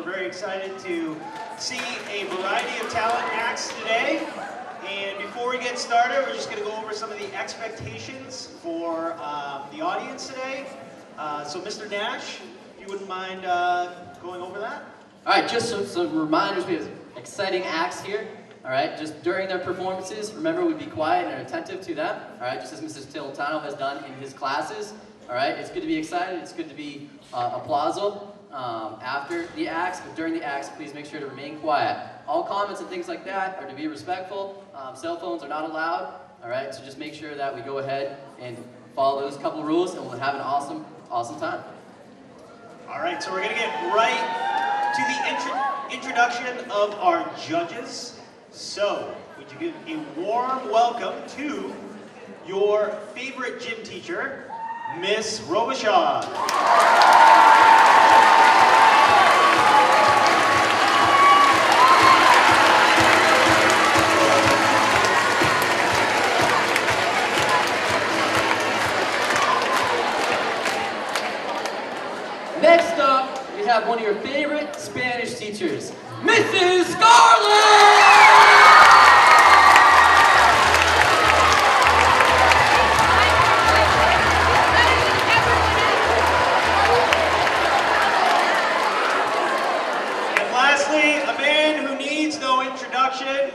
very excited to see a variety of talent acts today. And before we get started, we're just going to go over some of the expectations for the audience today. So Mr. Nash, if you wouldn't mind going over that. All right, just some reminders. We have exciting acts here. All right, just during their performances, remember we'd be quiet and attentive to them. All right, just as Mrs. Tiltano has done in his classes. All right, it's good to be excited. It's good to be applausal after the acts, but during the acts, please make sure to remain quiet. All comments and things like that are to be respectful. Cell phones are not allowed. All right, so just make sure that we go ahead and follow those couple rules, and we'll have an awesome time. All right, so we're going to get right to the introduction of our judges. So, would you give a warm welcome to your favorite gym teacher, Miss Robichaud. Next up, we have one of your favorite Spanish teachers, Mrs. Scarlett!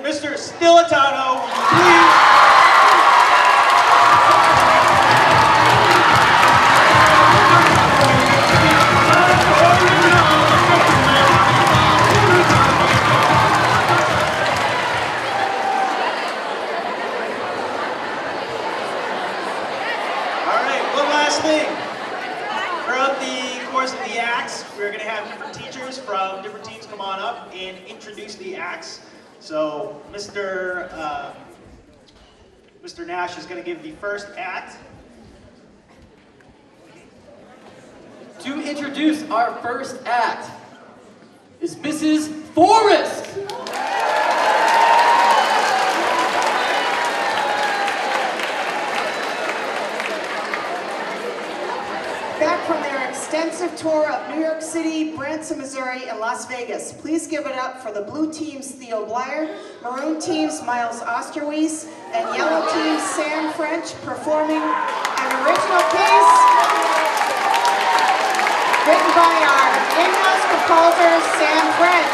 Mr. Stilitano, please. All right, one last thing. Throughout the course of the acts, we're going to have different teachers from different teams come on up and introduce the acts. So, Mr. Nash is going to give the first act. To introduce our first act is Mrs. Forrest. Back from their extensive tour of New York City, Branson, Missouri, and Las Vegas. Please give it up for the blue team's Theo Blyer, maroon team's Miles Osterweis, and yellow team's Sam French performing an original piece written by our in-house composer, Sam French.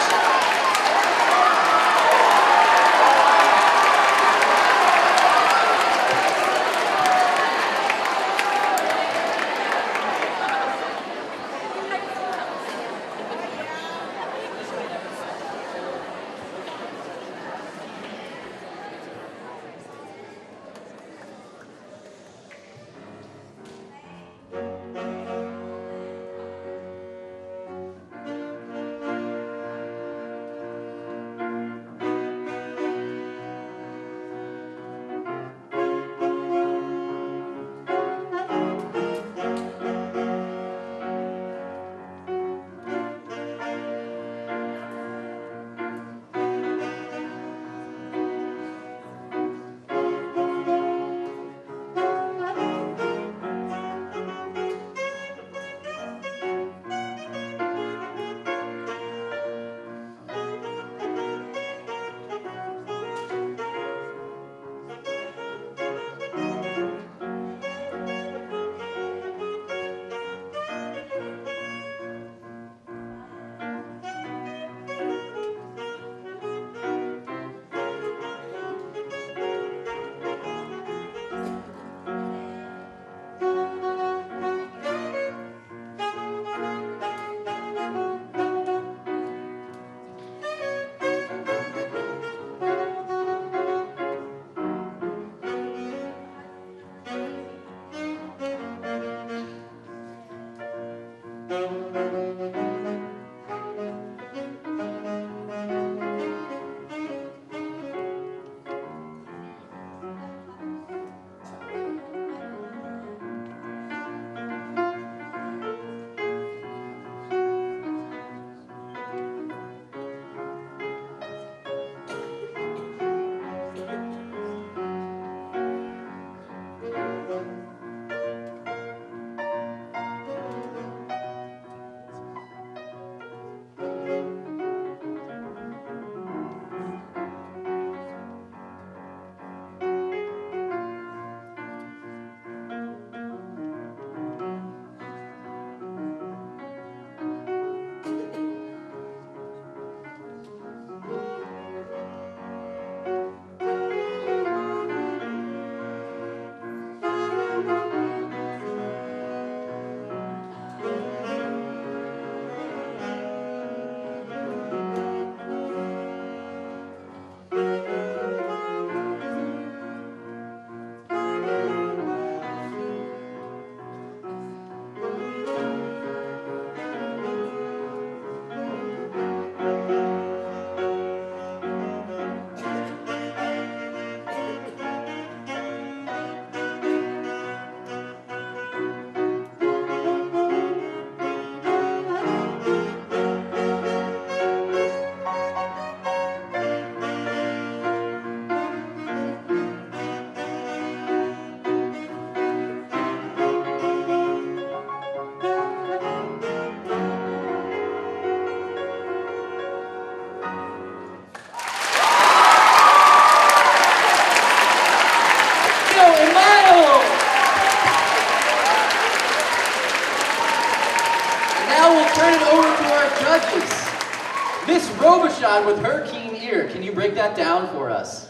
Miss Robichaud with her keen ear. Can you break that down for us?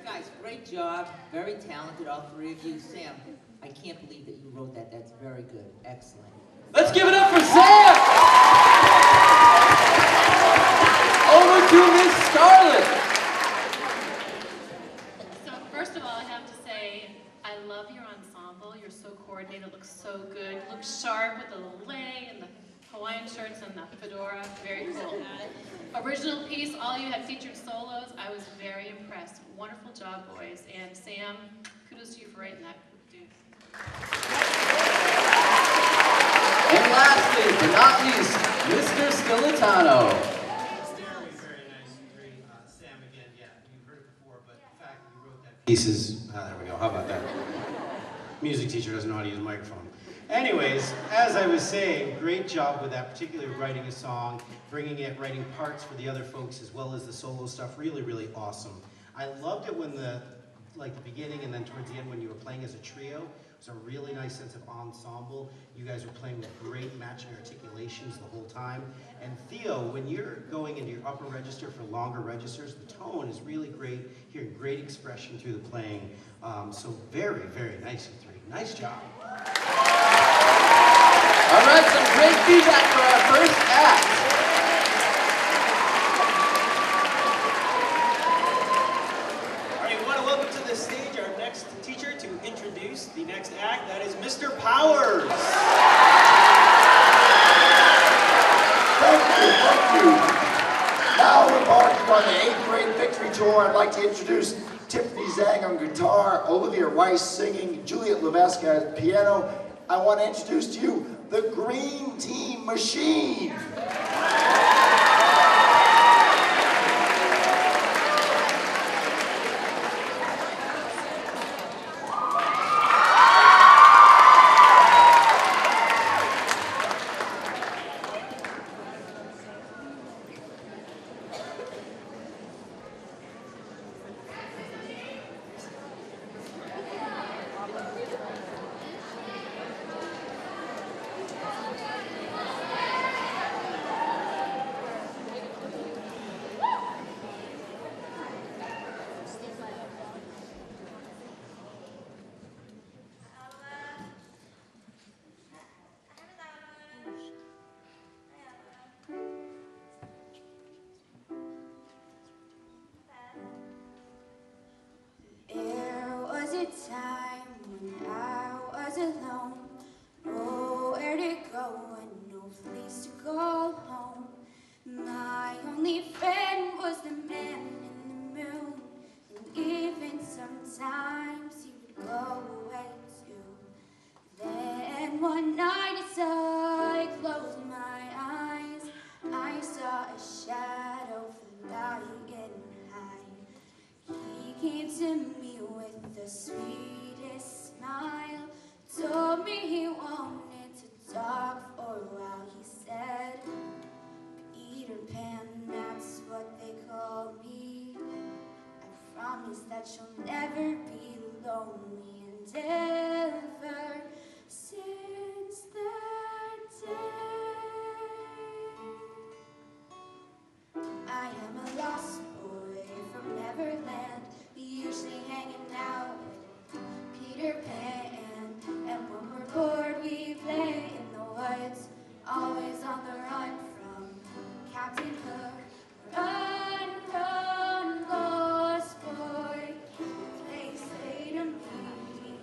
Guys, great job. Very talented, all three of you. Sam, I can't believe that you wrote that. That's very good. Excellent. Let's give it up for Sam! Over to Miss Scarlett. So first of all, I have to say, I love your ensemble. You're so coordinated, looks so good. You look sharp with the lei and the Hawaiian shirts and the fedora. Very cool. Original piece, all you had featured solos. I was very impressed. Wonderful job, boys. And Sam, kudos to you for writing that, dude. And lastly, but not least, Mr. Stilitano. Very nice, great. Sam, again, yeah, you've heard it before, but the fact that you wrote that piece is, there we go, how about that? Music teacher doesn't know how to use a microphone. Anyways, as I was saying, great job with that, particularly writing a song, bringing it, writing parts for the other folks as well as the solo stuff, really, really awesome. I loved it when the beginning and then towards the end when you were playing as a trio. It was a really nice sense of ensemble. You guys were playing with great matching articulations the whole time. And Theo, when you're going into your upper register for longer registers, the tone is really great. Hearing great expression through the playing. So very, very nice, you three. Nice job. All right, some great feedback for our first act. All right, we want to welcome to the stage our next teacher to introduce the next act. That is Mr. Powers. Thank you. Now embarking on the 8th grade victory tour, I'd like to introduce Tiffany Zhang on guitar, Olivia Rice singing, Juliet Levesque at piano. I want to introduce to you the Green Team Machine. There was a time when I was alone, nowhere to go and no place to call home. My only friend was the man in the moon, and even sometimes he would go away too. Then one night as I closed my eyes, I saw a shadow flying high. He came to me with the sweetest smile, told me he wanted to talk for a while. He said, Peter Pan, that's what they call me. I promise that you'll never be lonely. And ever since that day, I am a lost boy from Neverland, usually hanging out with Peter Pan. And when we're bored, we play in the woods, always on the run from Captain Hook. Run, run, lost boy, they say to me,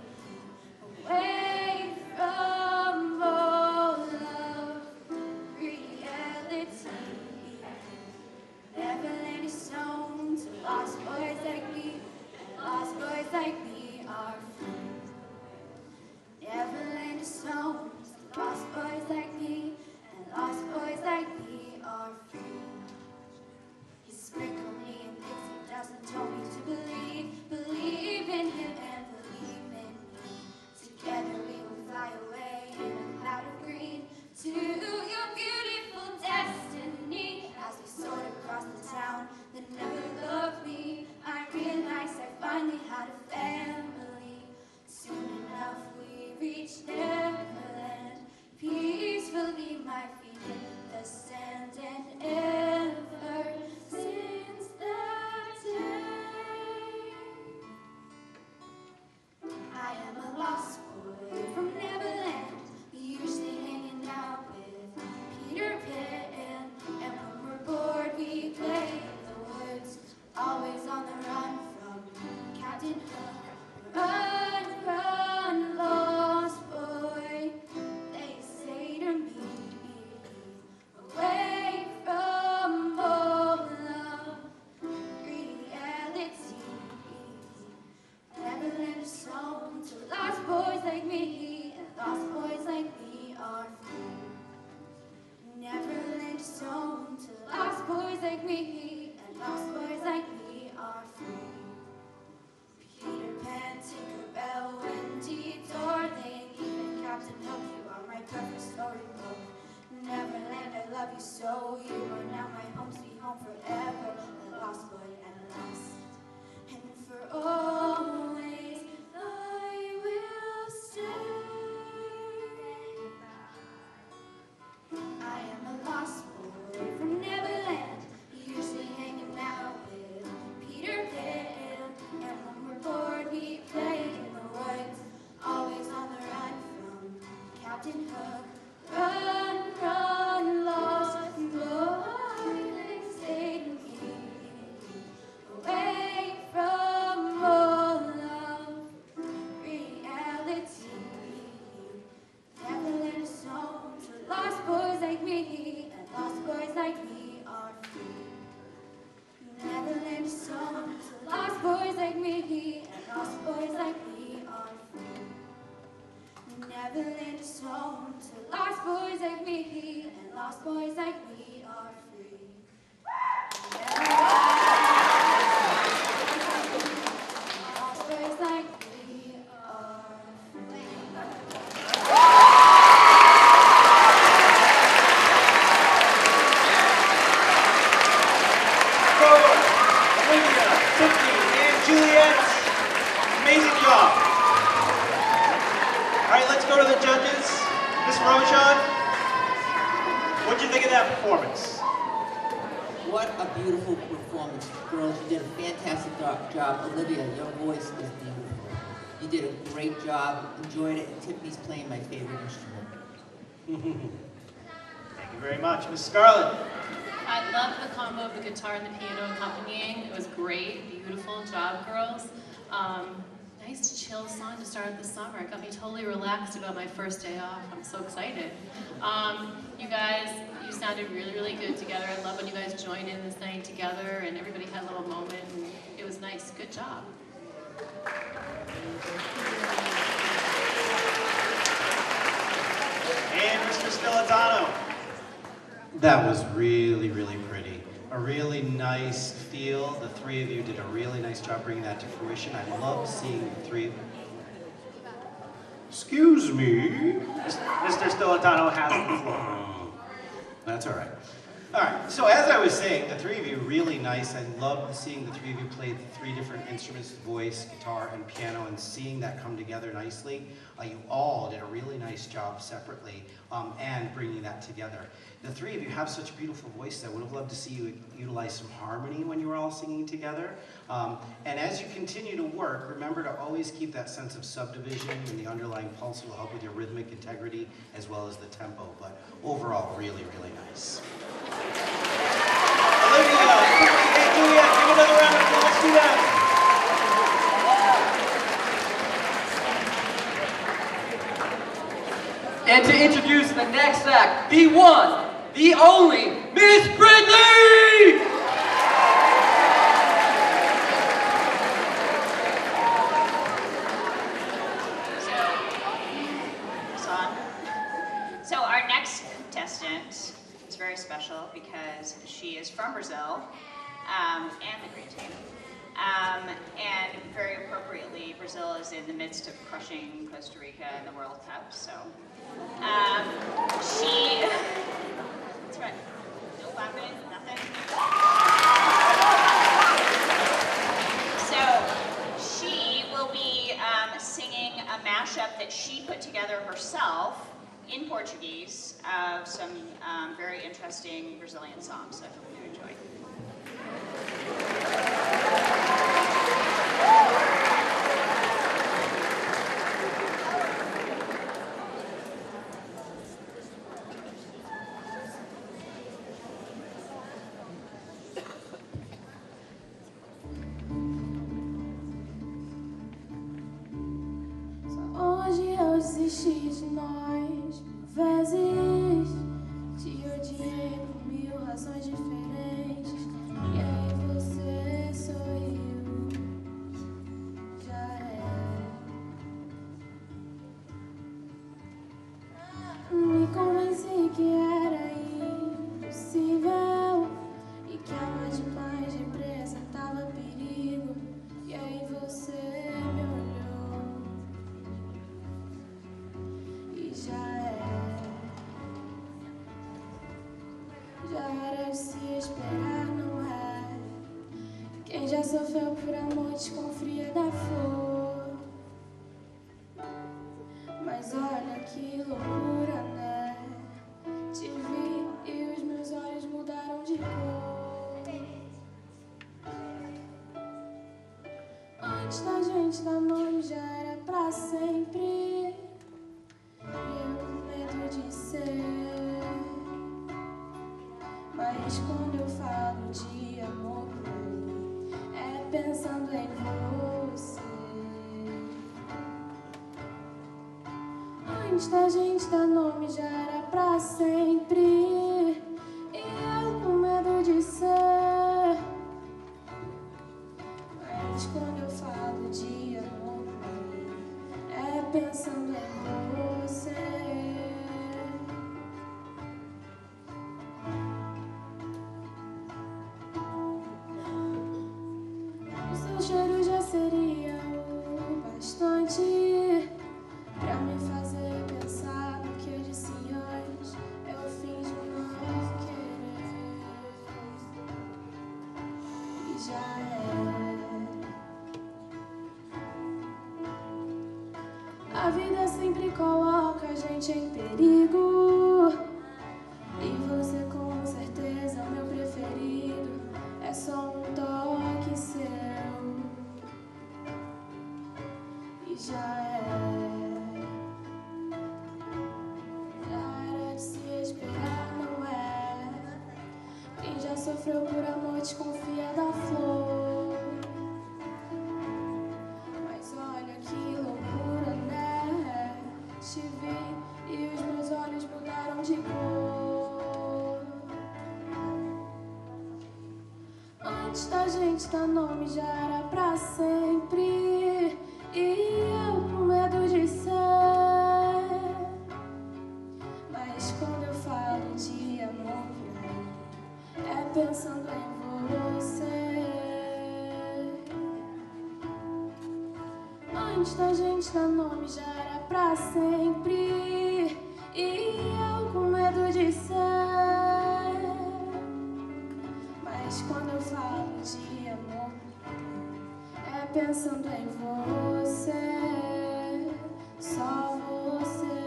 sand, and ever since that day, I am a lost boy from Neverland, usually hanging out with Peter Pan, and when we're bored we play in the woods, always on the run from Captain Hook. Run, run, lost boy, they say to me, away from all of reality. Neverland is home to lost boys like me, and lost boys like me are free. Neverland is home to lost boys like me, and lost boys like me are free. Peter Pan, Tinkerbell, Wendy, Darling, even Captain Hook, you are my perfect storybook. Neverland, I love you so, you are now my home, sweet home forever, a lost boy and lost. And for always, I will stay. I am a lost boy from Neverland, usually hanging out with Peter Pan, and when we're bored we play in the woods, always on the run from Captain Hook. Run, run, lost boy, they say to me, away from all of reality. Neverland is home to lost boys like me, and lost boys like me are free. Neverland is home to lost boys like me, and lost boys like me are free. Neverland is home to lost boys like me, and lost boys like me are free. Lost boys like me are free. Olivia, Tiffany, and Juliet, amazing job. All right, let's go to the judges. Miss Roshan, what'd you think of that performance? What a beautiful performance. Girls, you did a fantastic job. Olivia, your voice is beautiful. You did a great job. Enjoyed it. And Tiffany's playing my favorite instrument. Thank you very much. Miss Scarlett. I love the combo of the guitar and the piano accompanying. It was great. Beautiful job, girls. Nice chill song to start the summer. It got me totally relaxed about my first day off. I'm so excited. You guys, you sounded really, really good together. I love when you guys joined in this night together and everybody had a little moment. And it was nice. Good job. And Mr. Stilatano. That was really, really pretty. A really nice feel. The three of you did a really nice job bringing that to fruition. I love seeing the three of you. Excuse me. Mr. Stilatano has the floor. That's all right. All right, so as I was saying, the three of you really nice. I loved seeing the three of you play the three different instruments, voice, guitar, and piano, and seeing that come together nicely. You all did a really nice job separately and bringing that together. The three of you have such beautiful voices. I would have loved to see you utilize some harmony when you were all singing together. And as you continue to work, remember to always keep that sense of subdivision, and the underlying pulse will help with your rhythmic integrity as well as the tempo. But overall, really, really nice. Olivia, and Juliet, give another round of applause to them. And to introduce the next act, the one, the only, Miss Brindley! So our next contestant is very special because she is from Brazil, and the Green Team. And very appropriately, Brazil is in the midst of crushing Costa Rica in the World Cup, so that's right, no clapping, nothing. So she will be singing a mashup that she put together herself in Portuguese of some very interesting Brazilian song, so I hope you enjoy. Hoje eu desisti de nós, vezes te odiei por 1000 razões diferentes. E aí você sorriu, já me convenci que era impossível e que amar demais representava perigo. E aí você me olhou e já era de se esperar, não é? Quem já sofreu por amor desconfia da flor. Mas olha que loucura, né? Te vi e os meus olhos mudaram de cor. Antes da gente dar nome já era pra sempre. E eu com medo de ser. Mas quando eu falo de amor, é pensando em você. Antes da gente dar nome já era pra sempre. E eu com medo de ser. Mas quando eu falo de amor, é pensando em você. O seu cheiro já seria o bastante pra me fazer pensar no que eu disse antes. Eu finjo não querer e já A vida sempre coloca a gente em perigo. E você com certeza é o meu preferido. É só um toque seu e já era de se esperar, não é? Quem já sofreu por amor desconfia da flor. Mas olha que loucura, né? Te vi e os meus olhos mudaram de cor. Antes da gente dar nome já era pra sempre. E eu com medo de ser. Mas quando eu falo de amor, é pensando em você. Antes da gente dar nome já era pra sempre. E eu com medo de ser. Mas quando eu falo de amor, é pensando em você. Só você.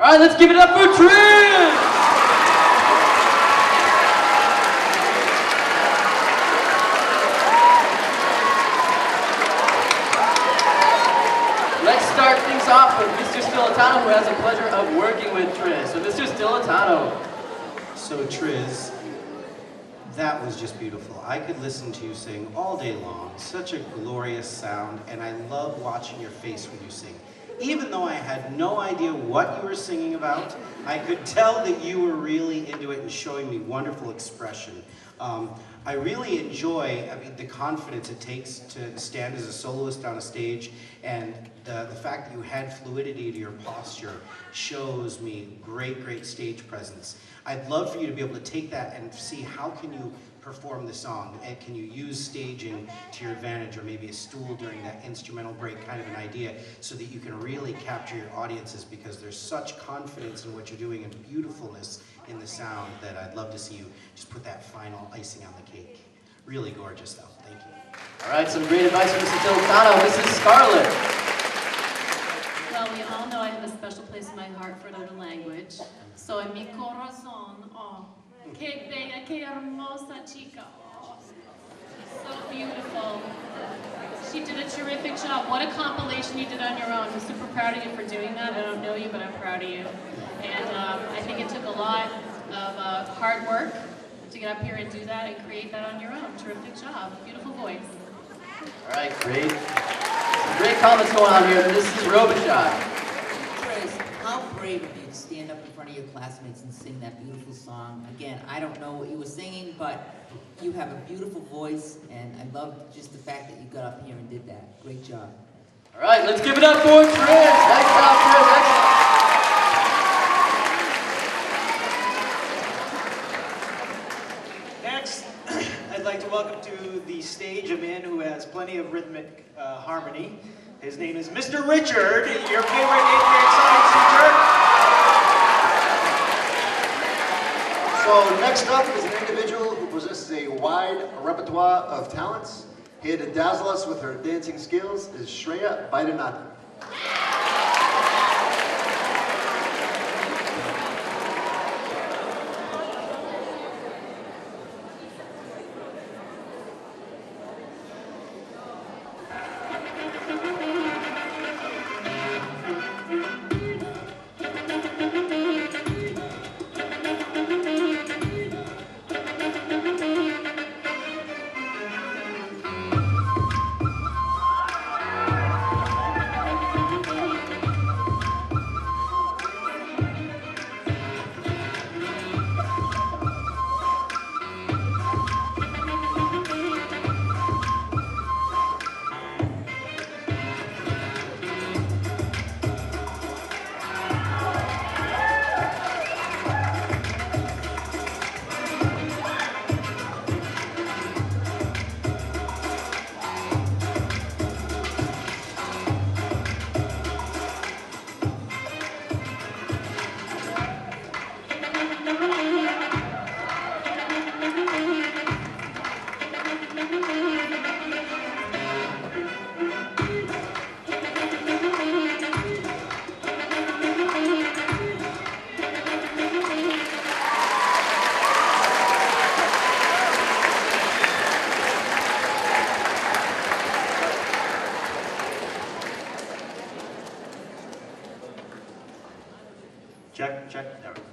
All right, let's give it up for Trish! Let's start things off with Mr. Stilatano, who has the pleasure of working with Trish. So, Mr. Stilatano. So Triz, that was just beautiful. I could listen to you sing all day long. Such a glorious sound, and I love watching your face when you sing. Even though I had no idea what you were singing about, I could tell that you were really into it and showing me wonderful expression. I really enjoy, the confidence it takes to stand as a soloist on a stage, and the fact that you had fluidity to your posture shows me great, great stage presence. I'd love for you to be able to take that and see how can you perform the song, and can you use staging to your advantage, or maybe a stool during that instrumental break, kind of an idea, so that you can really capture your audiences, because there's such confidence in what you're doing and beautifulness in the sound that I'd love to see you just put that final icing on the cake. Really gorgeous though. Thank you. All right, some great advice from Mrs. Tolentano. Mrs. Scarlett. Well, we all know I have a special place in my heart for another language. So en mi corazón, oh, qué bella, qué hermosa chica. Oh, so beautiful. She did a terrific job. What a compilation you did on your own. I'm super proud of you for doing that. I don't know you, but I'm proud of you. And I think it took a lot of hard work to get up here and do that and create that on your own. Terrific job. Beautiful voice. All right, great. Some great comments going on here. This is Robichaud. Chris, how brave of you to stand up in front of your classmates and sing that beautiful song. Again, I don't know what you were singing, but you have a beautiful voice, and I love just the fact that you got up here and did that. Great job. All right, let's give it up for Chris. Nice job, Chris. Excellent. Next, I'd like to welcome to the stage a man who has plenty of rhythmic harmony. His name is Mr. Richard, your favorite 8th grade science teacher. So next up is an individual who possesses a wide repertoire of talents. Here to dazzle us with her dancing skills is Shreya Baidanathan. Check, check. There we go.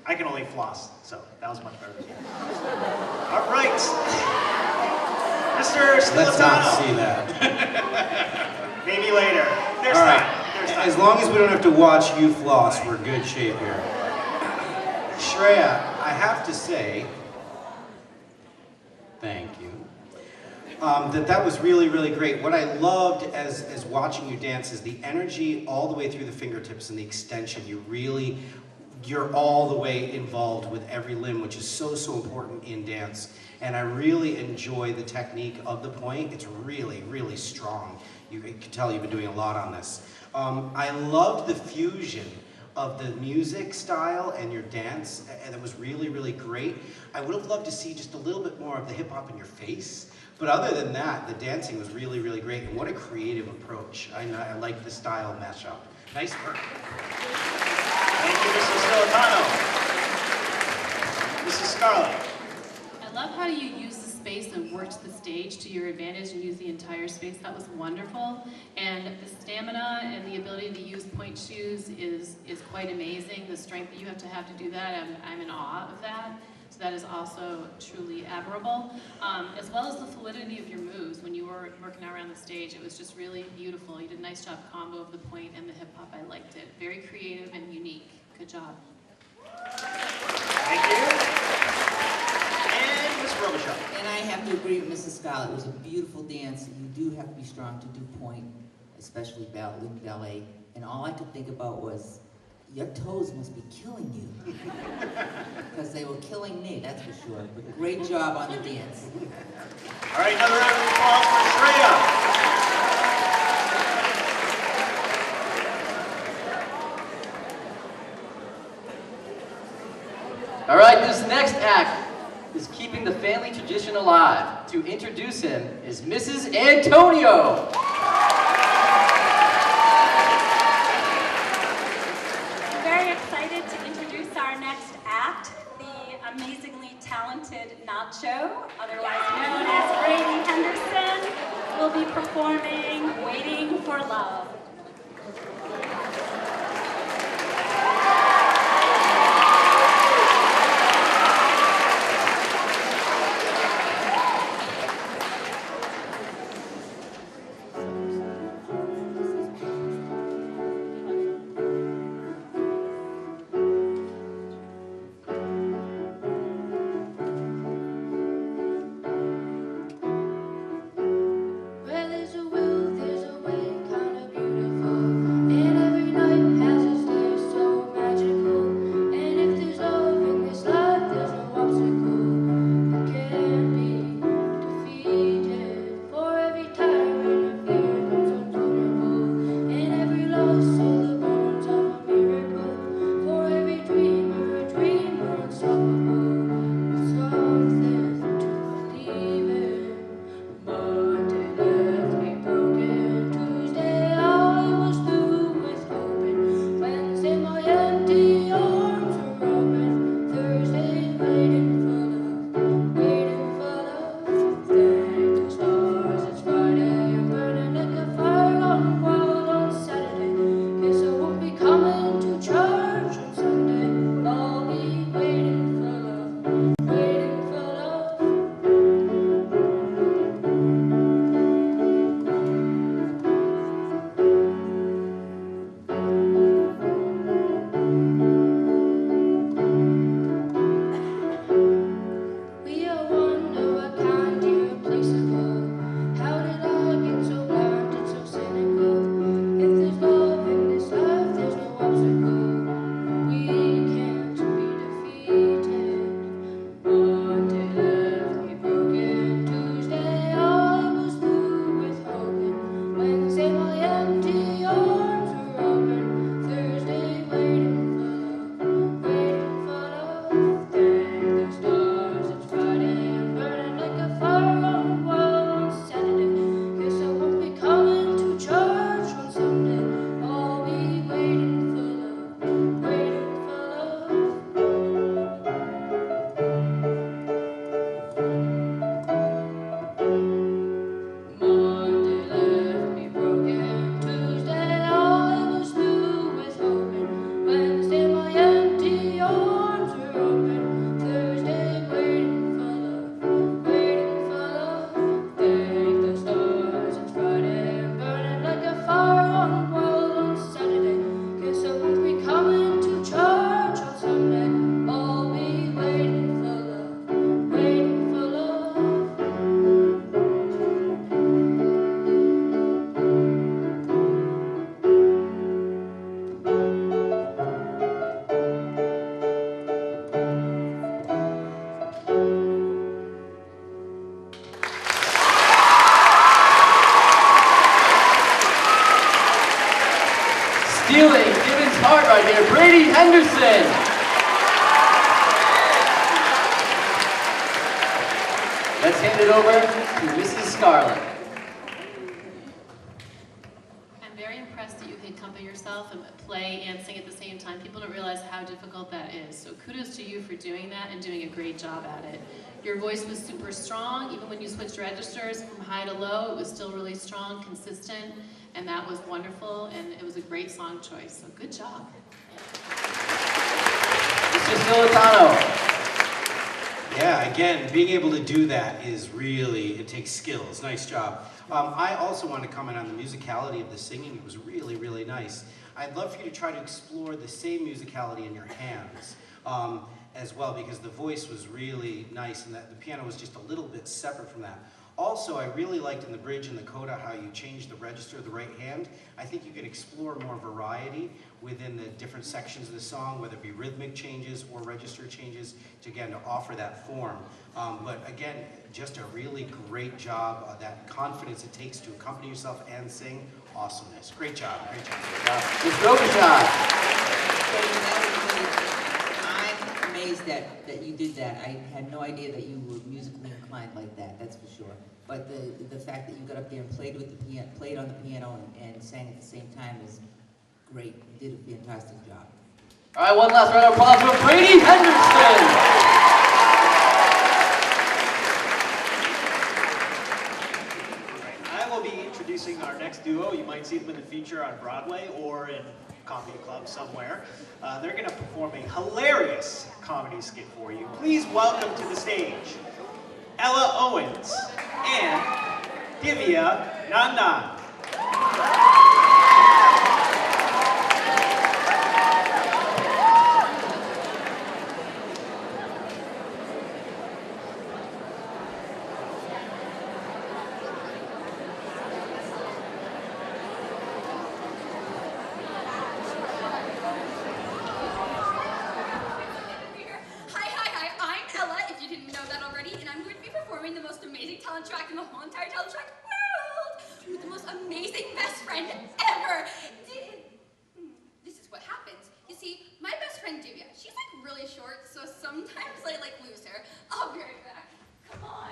I can only floss, so that was much better. All right. Mr. Stilitano. Let's not see that. Maybe later. There's All right. time. There's time. As long as we don't have to watch you floss, we're good shape here. Shreya, I have to say, thank you. That was really, really great. What I loved as watching you dance is the energy all the way through the fingertips and the extension. You're all the way involved with every limb, which is so, so important in dance. And I really enjoy the technique of the point. It's really, really strong. You can tell you've been doing a lot on this. I loved the fusion of the music style and your dance, and it was really, really great. I would have loved to see just a little bit more of the hip hop in your face. But other than that, the dancing was really, really great. And what a creative approach. I like the style mashup. Nice work. Thank you, Mrs. Stilitano. Mrs. Scarlett. I love how you use the space and worked the stage to your advantage and use the entire space. That was wonderful. And the stamina and the ability to use point shoes is quite amazing. The strength that you have to do that, I'm in awe of that. So that is also truly admirable. As well as the fluidity of your moves. When you were working around the stage, it was just really beautiful. You did a nice job combo of the point and the hip hop. I liked it. Very creative and unique. Good job. Thank you. And Ms. Robichaud. And I have to agree with Mrs. Scarlett. It was a beautiful dance. You do have to be strong to do point, especially ballet. And all I could think about was, Your toes must be killing you. Because they were killing me, that's for sure. But great job on the dance. All right, another round of applause for Shreya. All right, this next act is keeping the family tradition alive. To introduce him is Mrs. Antonio. I'm very excited to introduce our next act, the amazingly talented Nacho, otherwise known as Brady Henderson, will be performing Waiting for Love. Where there's a will, there's a way, kinda beautiful. And every night has its day so magical. And if there's love in this life, there's no obstacle that can be defeated. For every tyrant of fear comes untamable. And every loss are the bones of a miracle. For every dreamer unstoppable. With something to believe in. Monday left me broken. Tuesday I was through with hoping. Wednesday my empty arms were open. Thursday waiting for love, waiting for love. Thank the stars it's Friday. I'm burning like a fire gone wild on Saturday. Guess I won't be coming to church on Sunday. I'll be waiting for love, waiting for love. We are wonder what kind irreplaceable. How did I get so blind and so cynical? If there's love in this life, there's no obstacle. We can't be defeated. Monday left me broken. Tuesday I was through with hoping. Wednesday my empty arms were open. Thursday waiting for love, waiting for love. Thank the stars it's Friday. I'm burning like a fire on wild on Saturday. Guess I won't be coming to church on Sunday. I'll be waiting for love, waiting for love. Monday left me broken. Tuesday I was through with hoping. Wednesday my empty arms were open. Thursday waiting for love, waiting for love. Thank the stars it's Friday. I'm burning like a fire on wild on Saturday. Guess I won't be coming to church on Sunday. I'll be waiting for love, waiting for love. Stealing Gibbons' heart right here, Brady Henderson. Let's hand it over to Mrs. Scarlett. I'm very impressed that you can accompany yourself and play and sing at the same time. People don't realize how difficult that is. So kudos to you for doing that and doing a great job at it. Your voice was super strong. Even when you switched registers from high to low, it was still really strong, consistent, and that was wonderful, and it was a great song choice. So good job. Mr. Silitano. Yeah, again, being able to do that is really, it takes skills. Nice job. I also want to comment on the musicality of the singing. It was really, really nice. I'd love for you to try to explore the same musicality in your hands as well, because the voice was really nice and that the piano was just a little bit separate from that. Also, I really liked in the bridge and the coda how you changed the register of the right hand. I think you could explore more variety within the different sections of the song, whether it be rhythmic changes or register changes, to again, to offer that form. But again, just a really great job, that confidence it takes to accompany yourself and sing. Awesomeness. Great job, great job. Ms. Robichaud. I'm amazed that you did that. I had no idea that you were musically inclined like that, that's for sure. But the fact that you got up there and played with the piano, played on the piano and sang at the same time is great. You did a fantastic job. All right, one last round of applause for Brady Henderson. I will be introducing our next duo. You might see them in the future on Broadway or in comedy club somewhere. They're going to perform a hilarious comedy skit for you. Please welcome to the stage Ella Owens and Divya Nandan. The most amazing talent track in the whole entire talent track world with the most amazing best friend ever. This is what happens. You see, my best friend Divya, she's like really short, so sometimes I like lose her. I'll be right back. Come on.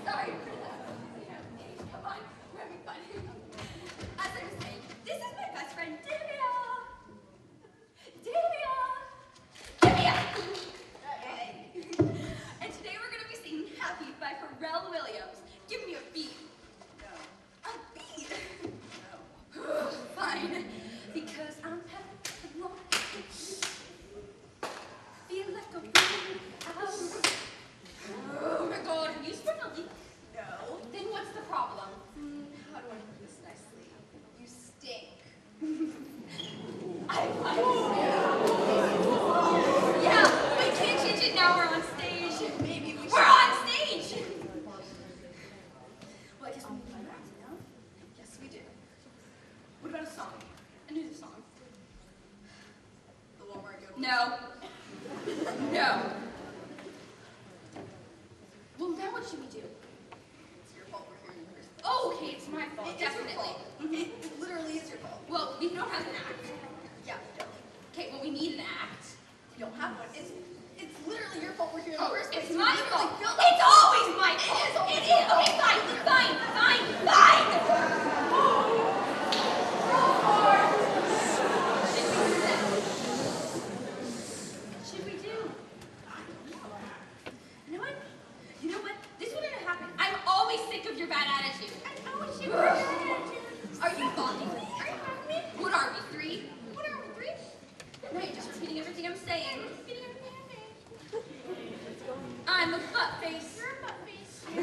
Sorry for that. Come on, we're having fun. As I was saying, this is my best friend Divya. Divya! And today we're going to be singing Happy by Pharrell Williams. Give me a beat. No. A beat? No. Fine. Because I'm happy alone. Feel like a real house. Oh my god, have you sprung a leak? No. Then what's the problem? How do I put this nicely? You stink. I Yeah, we can't change it now. We're on stage. Maybe we're on stage. Well, I guess we need to find out, no? Yes, we do. What about a song? A new song? The one where I go. No. No. Well, now what should we do? It's your fault we're here in the first place. Oh, okay, it's my fault, definitely. It literally is your fault. Well, we don't have an act. Yeah, we don't. Okay, well, we need an act. We don't have one. It's literally your fault we're here in the first place. It's my fault. It's always my fault. It is. Okay, fine. What should we do? I don't know. You know what? This wouldn't have happened. I'm always sick of your bad attitude. I know it's your bad attitude. Are you mocking me? Are you mocking me? What are we, 3? What are we, 3? No, you're just repeating everything I'm saying. I'm a butt face. You're a butt face. Oh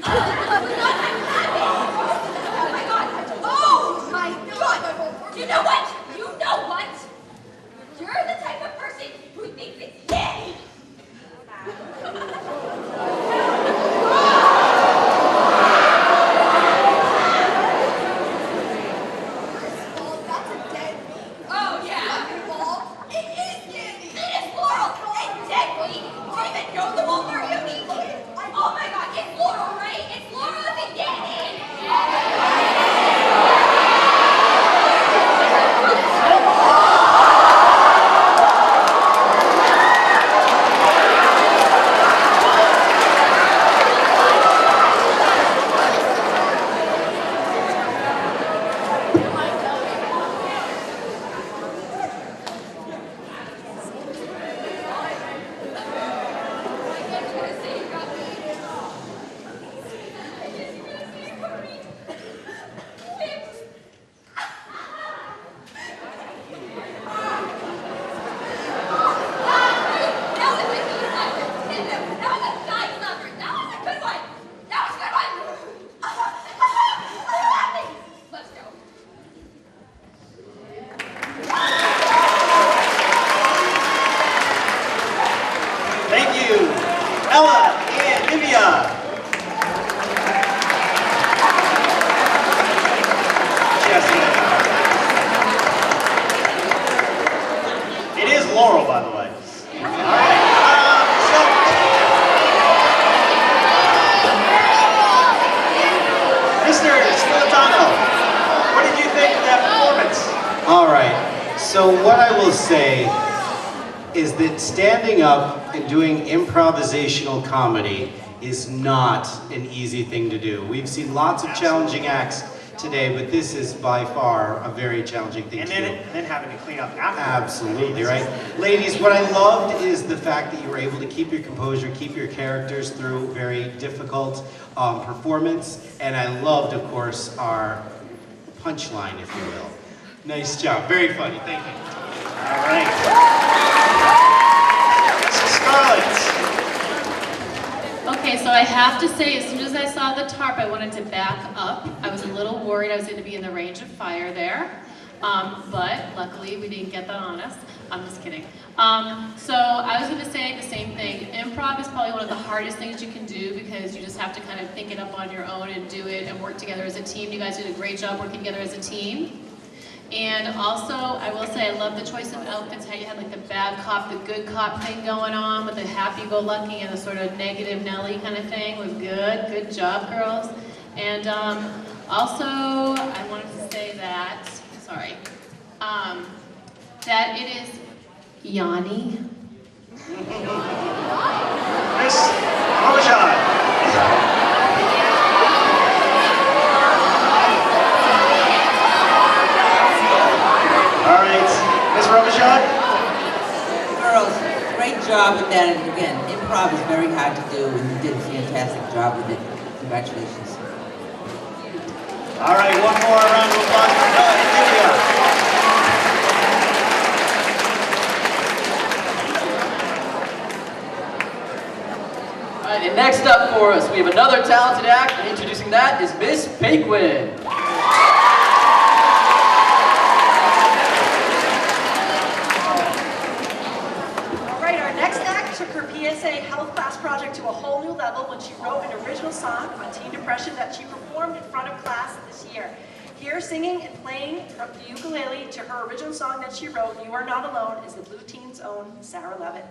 my god. Oh my god. You know what? You know what? You're the type of person who thinks it's gay. Oh yeah. It is Danny. It is Laurel. It's deadly. Do you even know the whole Mario? Oh my god, it's Laurel, right? It's Laurel and Danny. zero, by the way. All right. Mr. Stilitano, what did you think of that performance? All right, so what I will say is that standing up and doing improvisational comedy is not an easy thing to do. We've seen lots of challenging acts today, but this is by far a very challenging thing to do. And then having to clean up after. Absolutely, right? Ladies, what I loved is the fact that you were able to keep your composure, keep your characters through very difficult performance, and I loved, of course, our punchline, if you will. Nice job, very funny, thank you. All right. So Scarlett. Okay, so I have to say, as soon as I saw the tarp, I wanted to back up. I was a little worried I was going to be in the range of fire there, but luckily we didn't get that on us. I'm just kidding. So I was going to say the same thing. Improv is probably one of the hardest things you can do because you just have to kind of think it up on your own and do it and work together as a team. You guys did a great job working together as a team. And also, I will say, I love the choice of outfits, how you had like the bad cop, the good cop thing going on with the happy-go-lucky and the sort of negative Nelly kind of thing was good. Good job, girls. And also, I wanted to say that, sorry, that it is Yanni. Miss Parmesan. All right, Ms. Robichaud? Girls, great job with that. And again, improv is very hard to do, and you did a fantastic job with it. Congratulations. All right, one more round of applause for Noah and Lydia. All right, and next up for us, we have another talented act, and introducing that is Miss Paquin. Her PSA health class project to a whole new level when she wrote an original song on teen depression that she performed in front of class this year. Here, singing and playing the ukulele to her original song that she wrote, You Are Not Alone, is the Blue Team's own Sarah Levitt.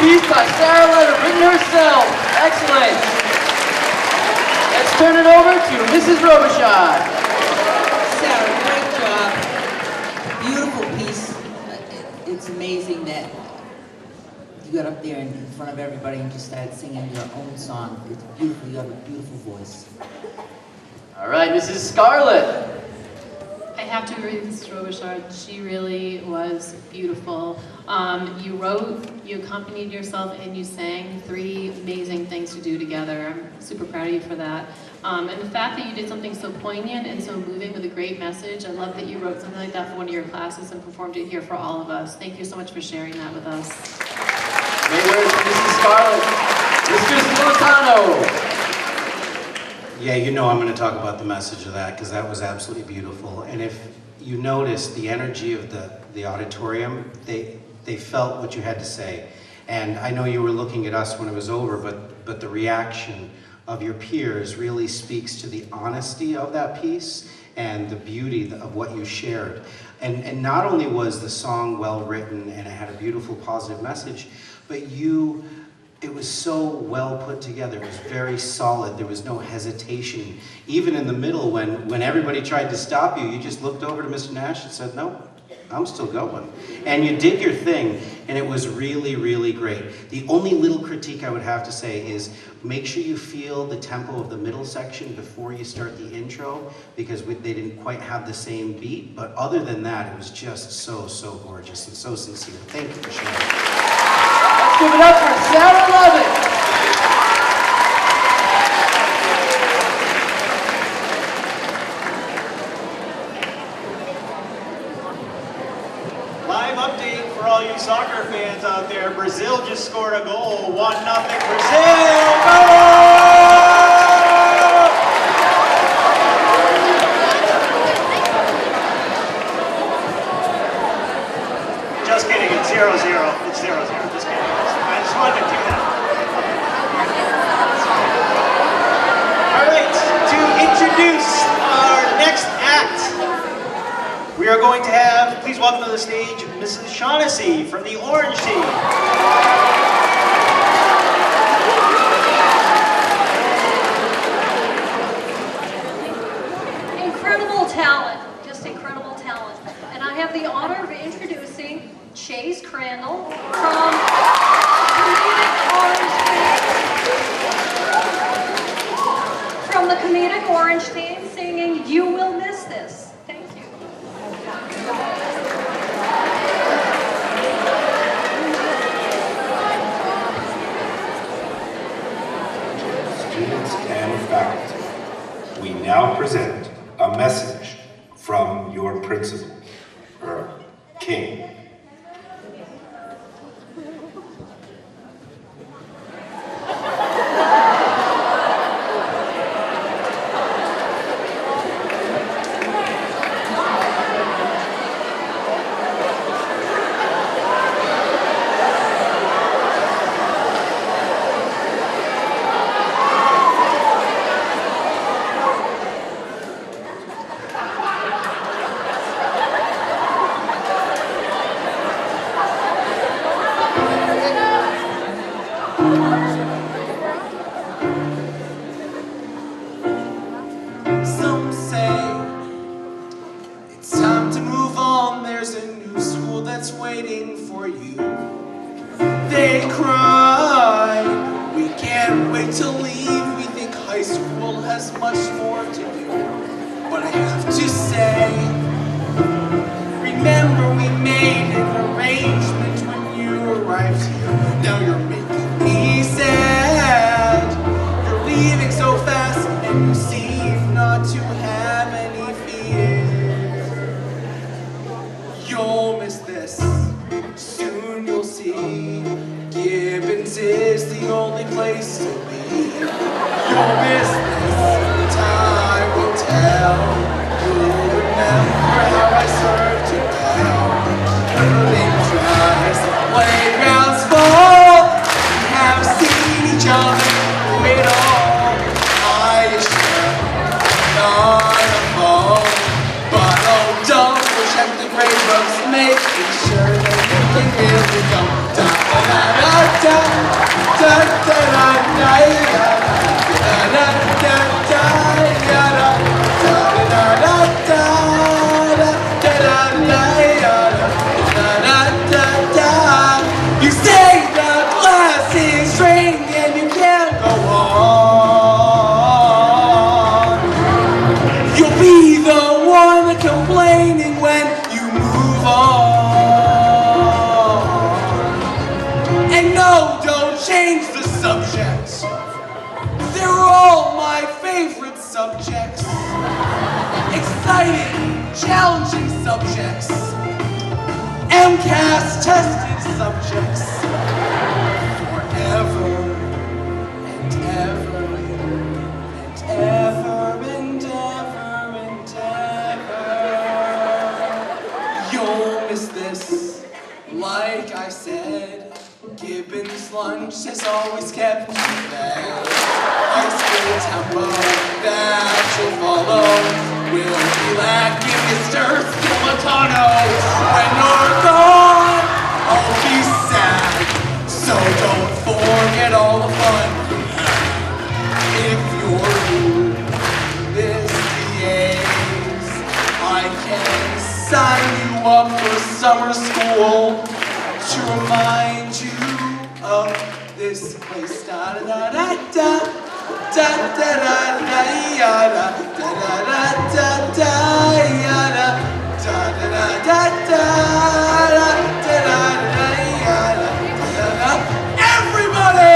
piece by Sarah Leonard, written herself. Excellent. Let's turn it over to Mrs. Robichaud. Sarah, great job. Beautiful piece. It's amazing that you got up there in front of everybody and just started singing your own song. It's beautiful. You have a beautiful voice. All right, Mrs. Scarlett. I have to agree with Mrs. Robichaud. She really was beautiful. You wrote, you accompanied yourself, and you sang 3 amazing things to do together. I'm super proud of you for that. And the fact that you did something so poignant and so moving with a great message, I love that you wrote something like that for one of your classes and performed it here for all of us. Thank you so much for sharing that with us. Great words from Mrs. Scarlett. Mr. Stilitano. Yeah, you know I'm going to talk about the message of that because that was absolutely beautiful. And if you notice the energy of the auditorium, they felt what you had to say. And I know you were looking at us when it was over, but the reaction of your peers really speaks to the honesty of that piece and the beauty of what you shared. And not only was the song well written and it had a beautiful positive message, but it was so well put together. It was very solid. There was no hesitation. Even in the middle, when everybody tried to stop you, you just looked over to Mr. Nash and said, no, I'm still going. And you did your thing, and it was really, really great. The only little critique I would have to say is make sure you feel the tempo of the middle section before you start the intro, because they didn't quite have the same beat. But other than that, it was just so, so gorgeous and so sincere. Thank you for sharing. Let's give it up for Sarah Lovett. Live update for all you soccer fans out there. Brazil just scored a goal. 1-0 Brazil. Go! Just kidding, it's 0-0. It's 0-0, just kidding. I just wanted to do that. All right, to introduce our next act, we are going to have, please welcome to the stage, Mrs. Shaughnessy from the Orange Team. Incredible talent, just incredible talent. And I have the honor of introducing Chase Crandall from the Comedic Orange Team singing You Will Miss This. Thank you. Students and faculty, we now present a message from your principal, King. You'll miss this, soon you'll see. Gibbons is the only place to be. You'll miss this, time will tell. You'll remember how I served you well. Curling dries, playgrounds full. We have seen each other through it all. I assure not alone. But oh, don't check the grade books, making sure that you can really go da da da da da. You say the glass is drained and you can't go on. You'll be the one complaining when you move on. And no, don't change the subject. They're all my favorite subjects. Exciting, challenging subjects. MCAS tested subjects. Forever and ever and ever and ever and ever. You'll miss this. Like I said, Gibbons' lunch has always kept you fed. High school tempo that you'll follow will be lacking Mr. Stilatano. When you're gone, I'll be sad. So don't forget all the fun. If you're rude, misbehaves, I can sign you up for summer school to remind you of this place. Da da da da da da da da da da da da da da da da. Everybody!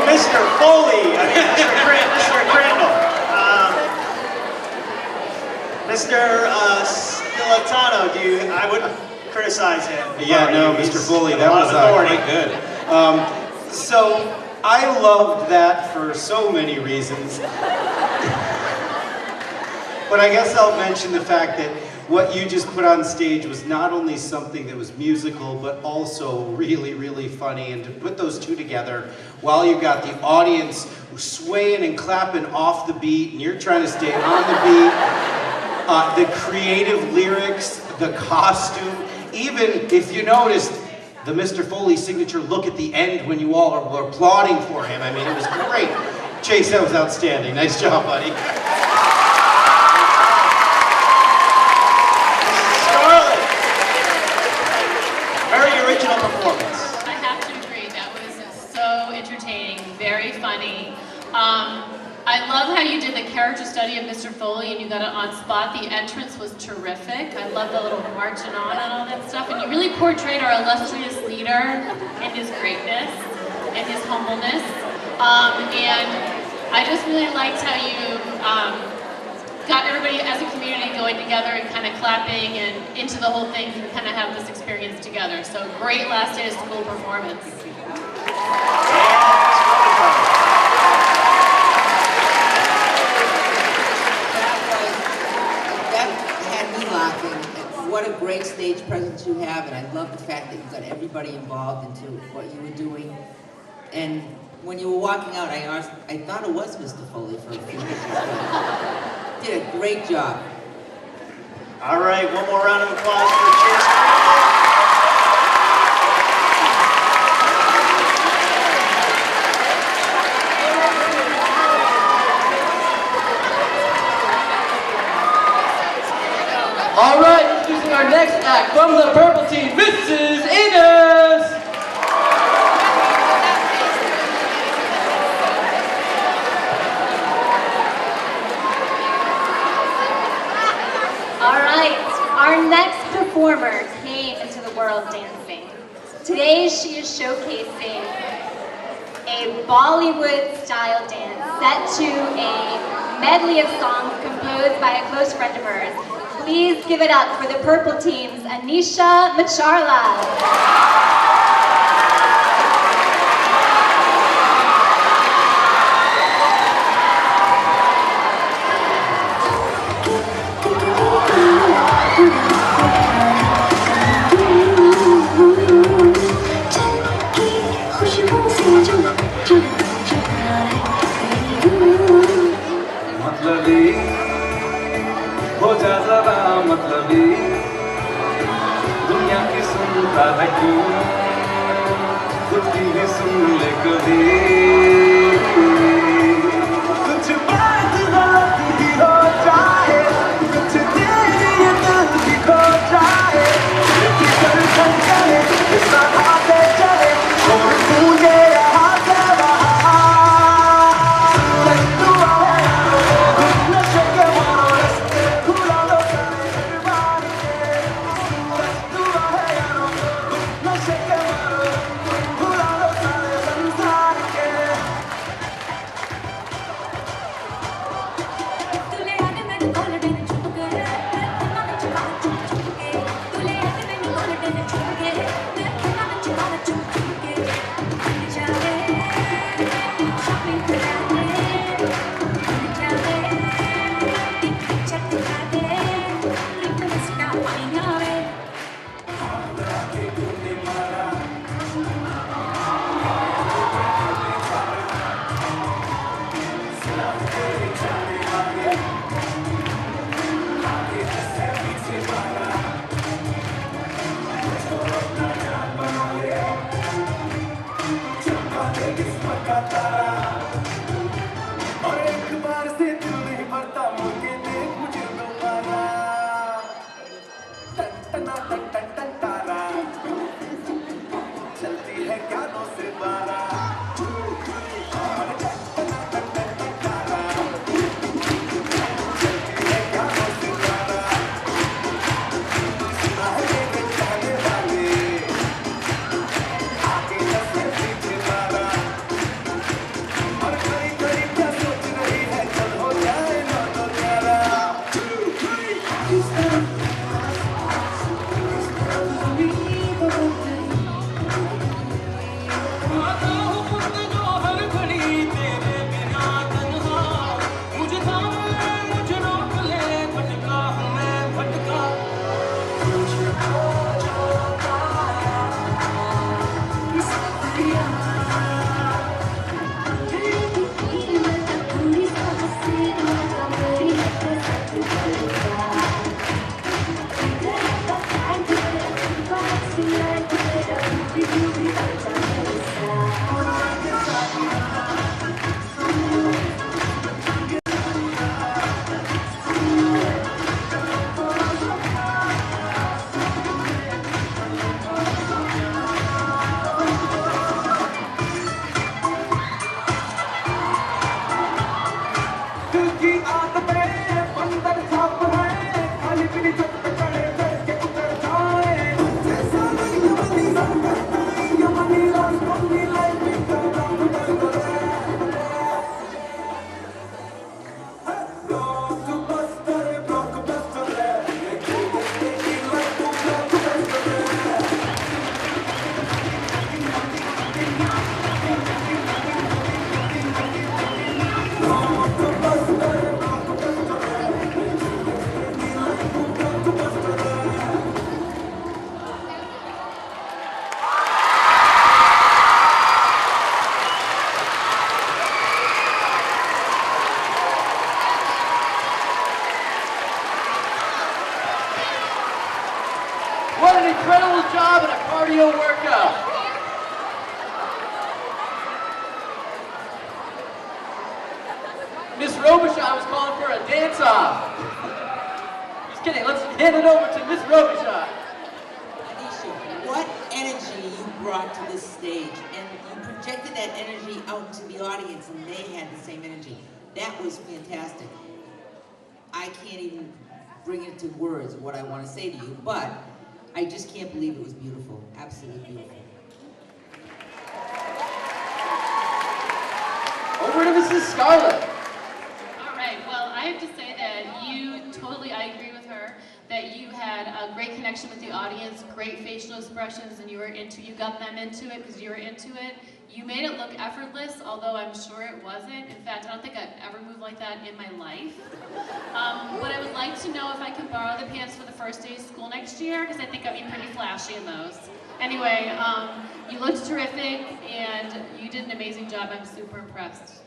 Mr. Foley, Mr. Crandall. Mr. Stilatano, I wouldn't criticize him. Yeah, no, Mr. Foley, that was quite good. So, I loved that for so many reasons. But I guess I'll mention the fact that what you just put on stage was not only something that was musical, but also really, really funny. And to put those two together, while you've got the audience swaying and clapping off the beat, and you're trying to stay on the beat, the creative lyrics, the costume, even if you noticed, the Mr. Foley signature look at the end when you all were applauding for him. I mean, it was great. Chase, that was outstanding. Nice job, buddy. Very original performance. I have to agree, that was so entertaining, very funny. I love how you did the character study of Mr. Foley and you got it on spot. The entrance was terrific. I love the little marching on and all that stuff. And you really portrayed our illustrious leader and his greatness and his humbleness. And I just really liked how you got everybody as a community going together and kind of clapping and into the whole thing and kind of have this experience together. So great last day of school performance. That had me laughing. What a great stage presence you have, and I love the fact that you got everybody involved into what you were doing. And when you were walking out, I thought it was Mr. Foley for a few minutes. Did a great job. All right, one more round of applause for Chase. All right, introducing our next act from the purple team, Mrs. Innes. All right, our next performer came into the world dancing. Today she is showcasing a a Bollywood-style dance set to a medley of songs composed by a close friend of hers. Please give it up for the purple team's Anisha Macharla. मतलबी हो जा जरा मतलबी दुनिया की सुनता है क्यों खुद की भी सुन ले कभी कुछ बात गलत भी हो जाए कुछ तेरी ये दिल भी खो जाए लेकिन कर चले इस राह पे चले और मुझे यहाँ से वहाँ What an incredible job and a cardio workout. Miss Robichaud was calling for a dance-off. Just kidding, let's hand it over to Miss Robichaud. Anisha, what energy you brought to this stage, and you projected that energy out to the audience, and they had the same energy. That was fantastic. I can't even bring it to words what I want to say to you, but I just can't believe it was beautiful. Absolutely beautiful. over to Mrs. Scarlett. All right, well, I have to say that I agree with her, that you had a great connection with the audience, great facial expressions, and you got them into it because you were into it. You made it look effortless, although I'm sure it wasn't. In fact, I don't think I've ever moved like that in my life. But I would like to know if I can borrow the pants for the first day of school next year, because I think I'd be pretty flashy in those. Anyway, you looked terrific, and you did an amazing job. I'm super impressed.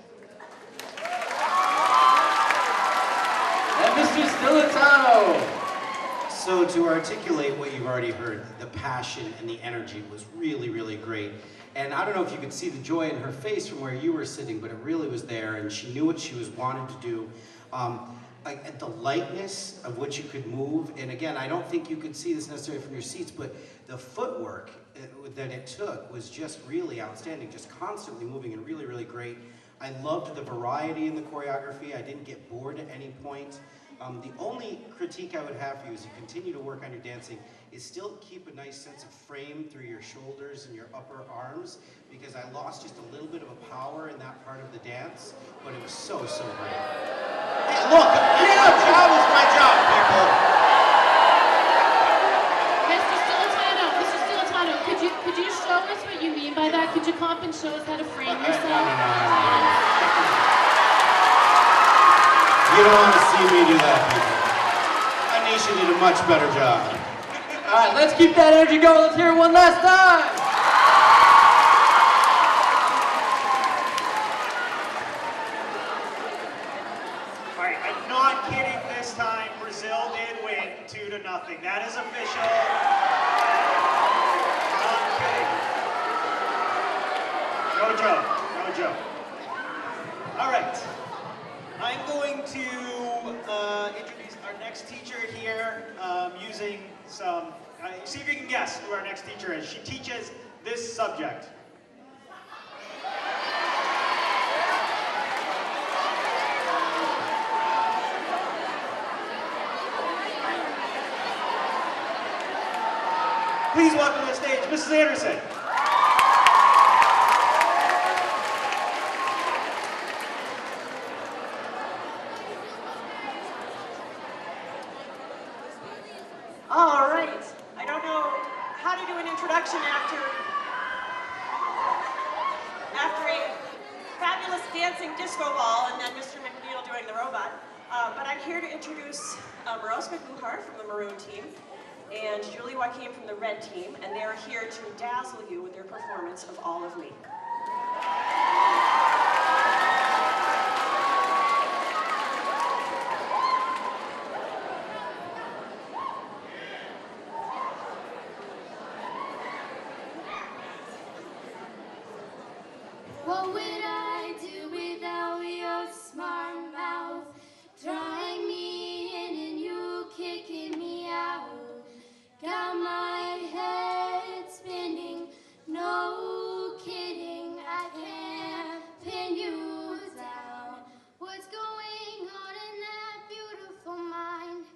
And Mr. Stilitano. So to articulate what you've already heard, the passion and the energy was really, really great. And I don't know if you could see the joy in her face from where you were sitting, but it really was there, and she knew what she was wanting to do. Like the lightness of which you could move, and again, I don't think you could see this necessarily from your seats, but the footwork that it took was just really outstanding, just constantly moving and really, really great. I loved the variety in the choreography. I didn't get bored at any point. The only critique I would have for you as you continue to work on your dancing is still keep a nice sense of frame through your shoulders and your upper arms, because I lost just a little bit of a power in that part of the dance, but it was so, so great. Hey, look, my job is my job, people. Mr. Stilitano, could you show us what you mean by that? Could you come up and show us how to frame yourself? No. You don't want to see me do that, people. Anisha did a much better job. All right, let's keep that energy going. Let's hear it one last time. All right, I'm not kidding this time. Brazil did win 2-0. That is official. Not kidding. No joke. No joke. All right. I'm going to introduce our next teacher here using some, see if you can guess who our next teacher is. She teaches this subject. Please welcome to the stage, Mrs. Anderson. All right. I don't know how to do an introduction after a fabulous dancing disco ball and then Mr. McNeil doing the robot. But I'm here to introduce Maroska Guhar from the maroon team and Julie Joaquin from the red team, and they're here to dazzle you with their performance of All of Me. What would I do without your smart mouth? Drawing me in and you kicking me out. Got my head spinning, no kidding, I can't pin you down. What's going on in that beautiful mind?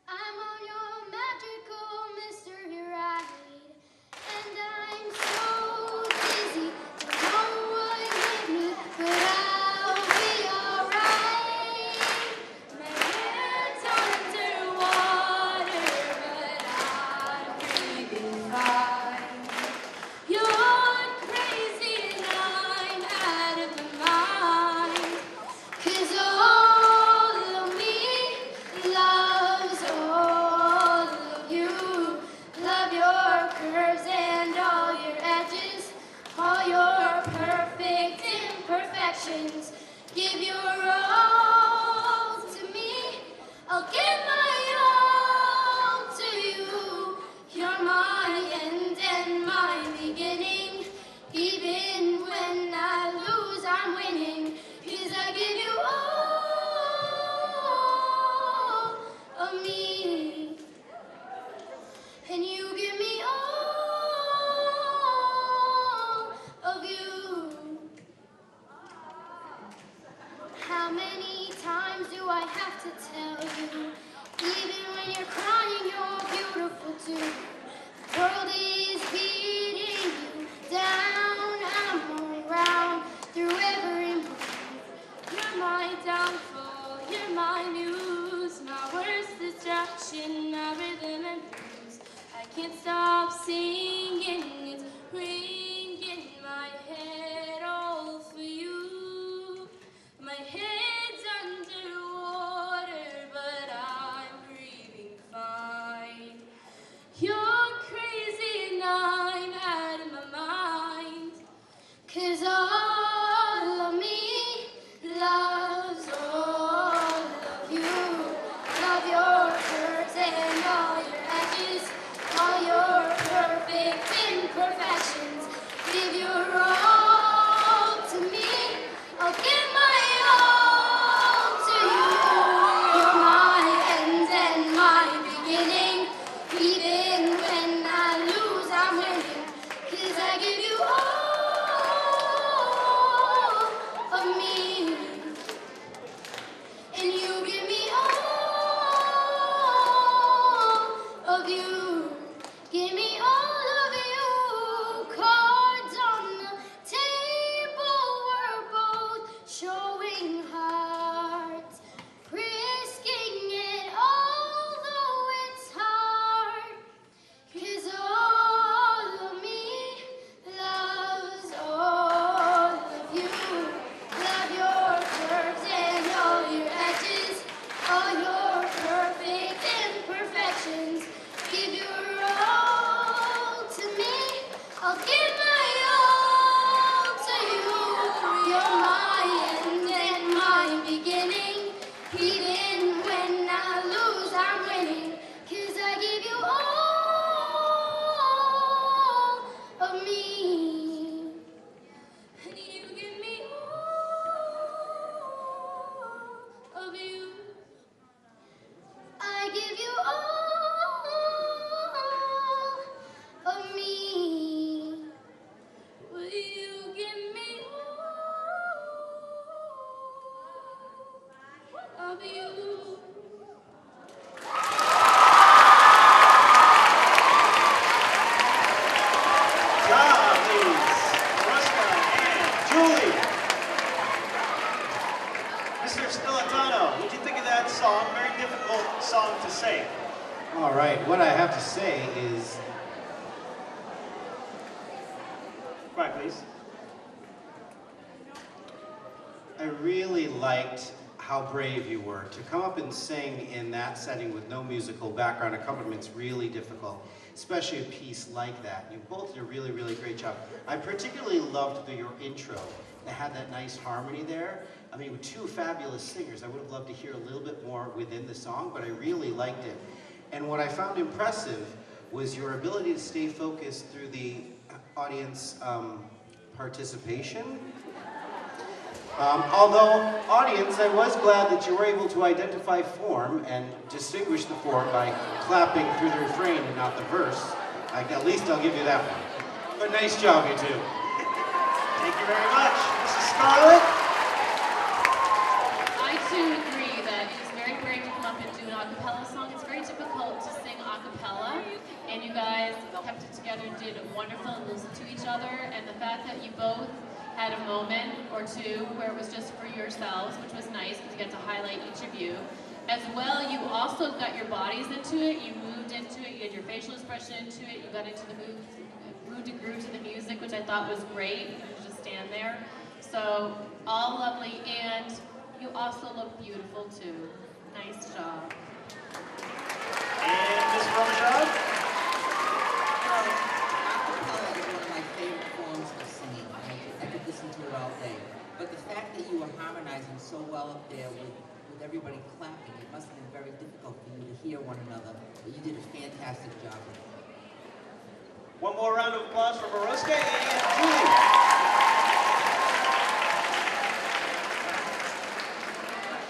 I'm on your magical mystery ride, and I'm so dizzy, don't know what hit me, but I'll be alright. My head's underwater, but I'm breathing fine. You're crazy and I'm out of my mind, 'cause all of me loves all of you. Love your curves and all your edges, all your perfect imperfections. Give your all to me, I'll give my all to you. You're my end and my beginning. Even when I lose, I'm winning, 'cause I give you all of me, and you give me all of you. How many times do I have to tell you? Even when you're crying, you're beautiful too. The world is beating you down. I'm around through every move. downfall, you're my muse, my worst distraction, my rhythm and blues. I can't stop singing, it's ringing in my head all for you. My head's underwater, but I'm breathing fine. You're crazy and I'm out of my mind, 'cause all of me loves all of you. Love your curves and all your edges, all your perfect imperfections. Give your all to me, I'll give my all to you. You're my end and my beginning. Even when I lose, I'm winning, 'cause I give you all of me, and you give me all of you. Give me all of you. Cards on the table, we're both showing hearts, risking it although it's hard, 'cause all of me loves all of you. Love your curves and all your edges, all your perfect imperfections. Give your all to me, I'll give my all to you. You're my end and my beginning. Even when I lose, I'm winning, 'cause I give you all of me, and you give me all of you. I give you all of me. Will you give me all of you? Job, please. Mariska and Julie. Mr. Stilatano, what did you think of that song? Very difficult song to sing. All right, what I have to say is, Right, please. I really liked how brave you were. To come up and sing in that setting with no musical background accompaniment is really difficult, especially a piece like that. You both did a really, really great job. I particularly loved your intro. It had that nice harmony there. I mean, with two fabulous singers, I would have loved to hear a little bit more within the song, but I really liked it. And what I found impressive was your ability to stay focused through the audience participation. Although, audience, I was glad that you were able to identify form and distinguish the form by clapping through the refrain and not the verse. At least I'll give you that one. But nice job, you two. Thank you very much. Mrs. Scarlett? I too agree that it is very brave to come up and do an a cappella song. It's very difficult to sing a cappella, and you guys kept it together, did wonderful, and listened to each other. And the fact that you both had a moment or two where it was just for yourselves, which was nice because you got to highlight each of you. As well, you also got your bodies into it, you moved into it, you had your facial expression into it, you got into the moved and grew to the music, which I thought was great. You could just stand there. So, all lovely, and you also look beautiful too. Nice job. And Ms. Parmesan? Acapella is one of my favorite forms of singing. I could listen to it all day. But the fact that you were harmonizing so well up there with everybody clapping, it must have been very difficult for you to hear one another. But you did a fantastic job. One more round of applause for Mariska and Julie.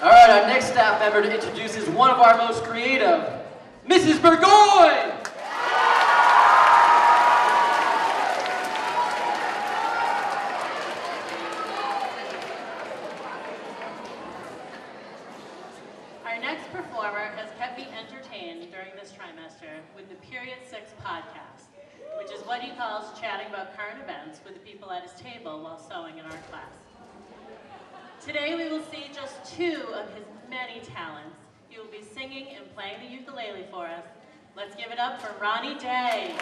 All right, our next staff member to introduce is one of our most creative, Mrs. Burgoyne. Our next performer has kept me entertained during this trimester with the Period 6 podcast, which is what he calls chatting about current events with the people at his table while sewing in our class. Today we will see just 2 of his many talents. He will be singing and playing the ukulele for us. Let's give it up for Ronnie Day.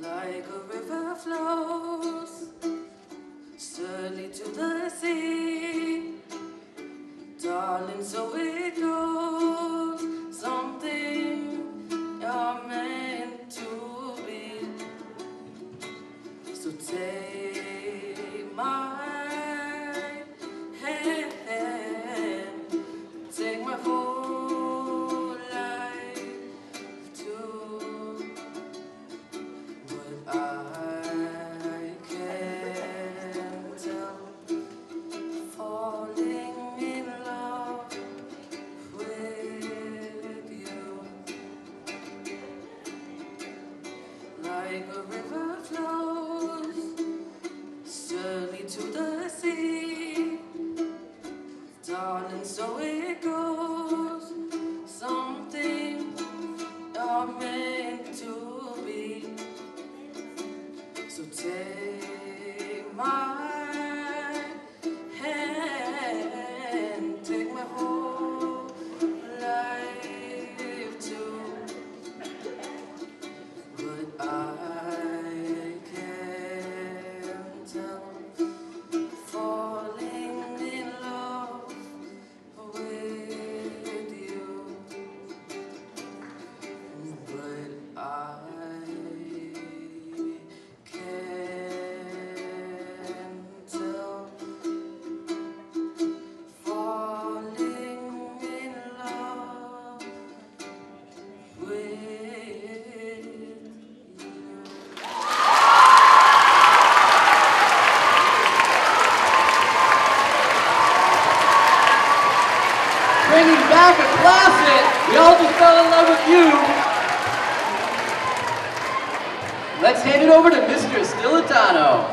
Like a river flows steadily to the sea, darling, so it goes. Something you're meant to be. So take my hand, take my whole life too. But I can't tell, falling in love with you. Like a river flows steadily to the sea, darling, so it goes. Something you're meant to be. So take my hand, take my whole life too. But I can't tell, falling in love with you. But I Bringing back a classic. We all just fell in love with you. Let's hand it over to Mr. Stilitano.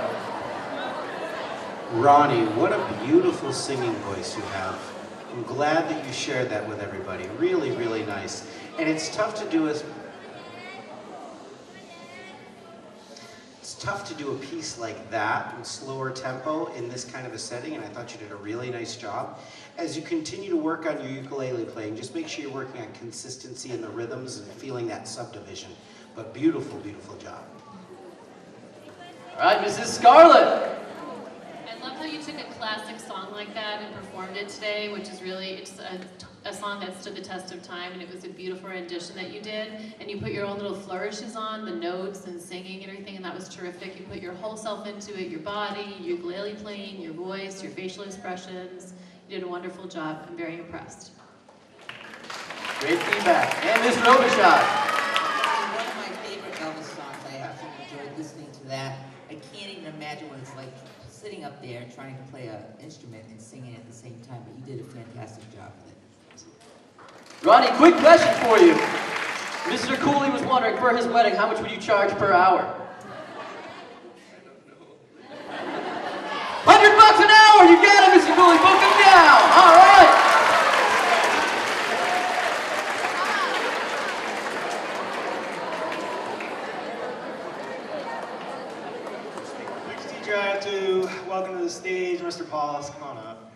Ronnie, what a beautiful singing voice you have. I'm glad that you shared that with everybody. Really, really nice. And it's tough to do a piece like that in slower tempo in this kind of a setting, and I thought you did a really nice job. As you continue to work on your ukulele playing, just make sure you're working on consistency in the rhythms and feeling that subdivision. But beautiful, beautiful job. All right, Mrs. Scarlett. I love how you took a classic song like that and performed it today, which is really, it's a song that stood the test of time, and it was a beautiful rendition that you did. And you put your own little flourishes on, the notes and singing and everything, and that was terrific. You put your whole self into it, your body, your ukulele playing, your voice, your facial expressions. You did a wonderful job. I'm very impressed. Great feedback. And Ms. Robichaud. One of my favorite Elvis songs. I absolutely enjoyed listening to that. I can't even imagine what it's like sitting up there and trying to play an instrument and singing at the same time, but you did a fantastic job with it. Ronnie, quick question for you. Mr. Cooley was wondering, for his wedding, how much would you charge per hour? $100 an hour! You got it, Mr. Cooley. Book him down. All right. Next teacher I have to welcome to the stage, Mr. Paulus. Come on up.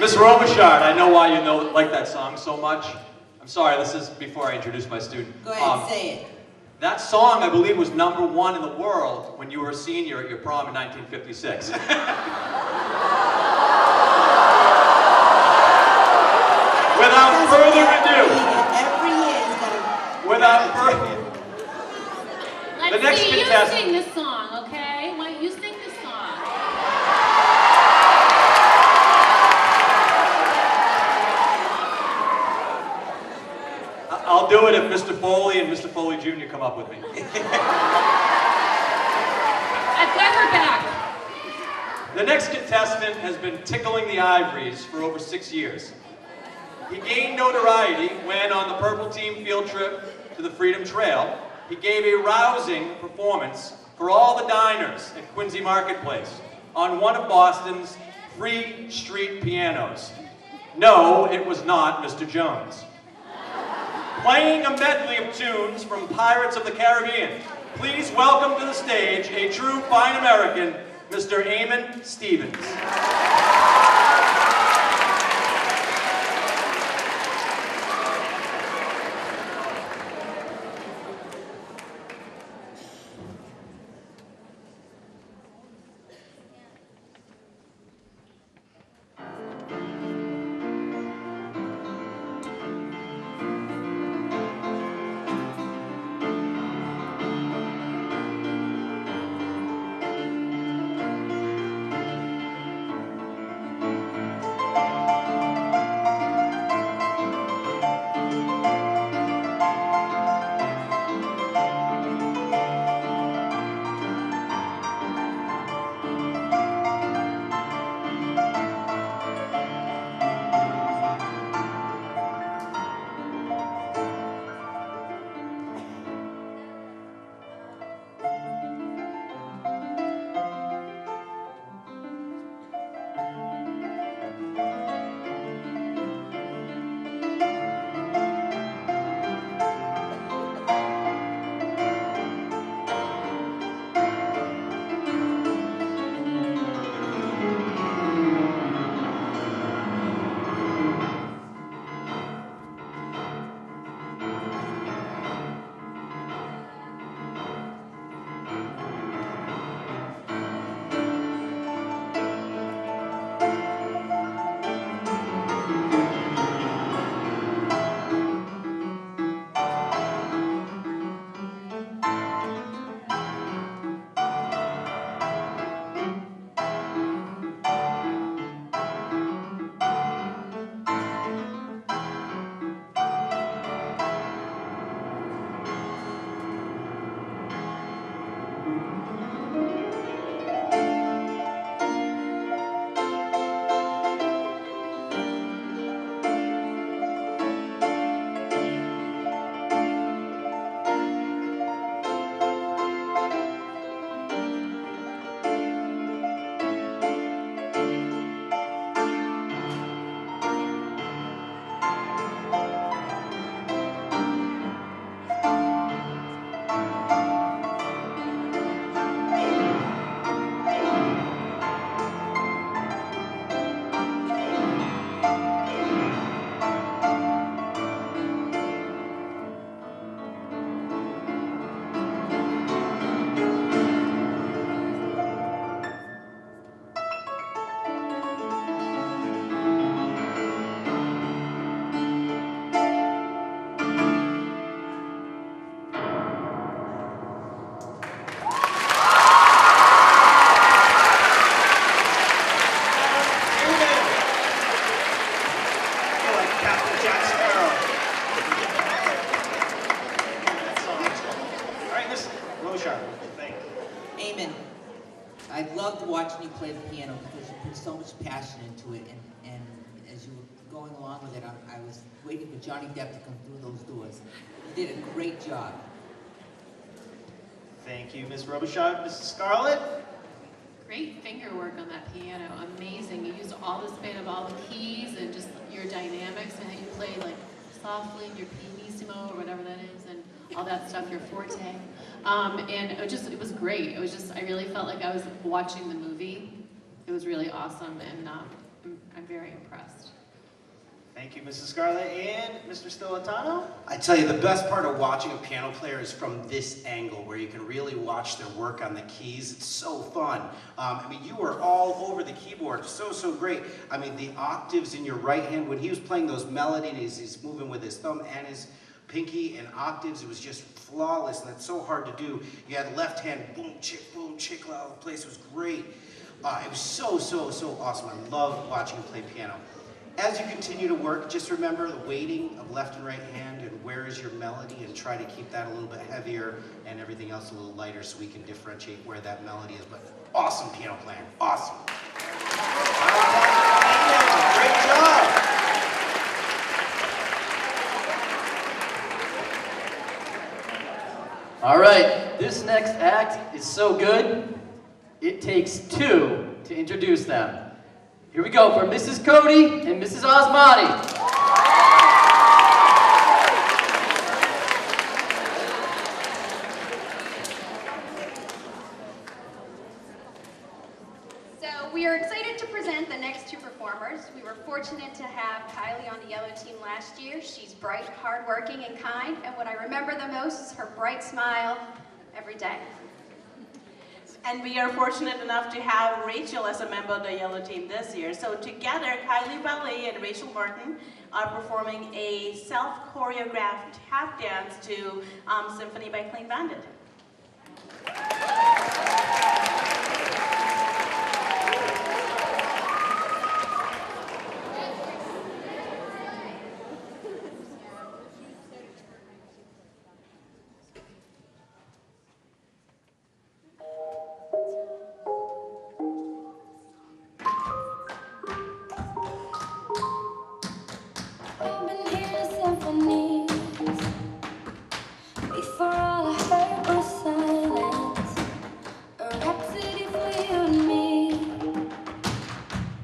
Miss Robichard, I know why you like that song so much. I'm sorry, this is before I introduce my student. Go ahead, say it. That song, I believe, was #1 in the world when you were a senior at your prom in 1956. Without further ado. Every year is gonna. Without further. Let's The next see you contestant. sing this song, okay? Why don't you sing this song? I'll do it if Mr. Foley and Mr. Foley Jr. come up with me. I've got her back. The next contestant has been tickling the ivories for over 6 years. He gained notoriety when, on the Purple Team field trip to the Freedom Trail, he gave a rousing performance for all the diners at Quincy Marketplace on one of Boston's free street pianos. No, it was not Mr. Jones. Playing a medley of tunes from Pirates of the Caribbean, please welcome to the stage a true fine American, Mr. Eamon Stevens. Eamon, I loved watching you play the piano because you put so much passion into it, and as you were going along with it, I was waiting for Johnny Depp to come through those doors. You did a great job. Thank you, Ms. Robichaud. Mrs. Scarlett? Great finger work on that piano, amazing. You used all the span of all the keys and just your dynamics, and you played like softly, your pianissimo or whatever that is, and all that stuff, your forte. And it was great. It was just, I really felt like I was watching the movie. It was really awesome, and I'm very impressed. Thank you, Mrs. Scarlett. And Mr. Stilitano? I tell you, the best part of watching a piano player is from this angle, where you can really watch their work on the keys. It's so fun. I mean, you were all over the keyboard, so great. I mean, the octaves in your right hand, when he was playing those melodies, he's moving with his thumb and his pinky and octaves, it was just flawless, and that's so hard to do. You had left hand, boom, chick, the place was great. It was so awesome. I love watching him play piano. As you continue to work, just remember the weighting of left and right hand and where is your melody, and try to keep that a little bit heavier and everything else a little lighter so we can differentiate where that melody is. But awesome piano playing, awesome. Great job. All right, this next act is so good, it takes two to introduce them. Here we go for Mrs. Cody and Mrs. Osmani. So we are excited to present the next two performers. We were fortunate to have Kylie on the yellow team last year. She's bright, hardworking, and kind, and what I remember the most is her bright smile every day. And we are fortunate enough to have Rachel as a member of the yellow team this year. So together, Kylie Ballet and Rachel Martin are performing a self-choreographed tap dance to Symphony by Clean Bandit. Before all I heard was silence, a rhapsody for you and me,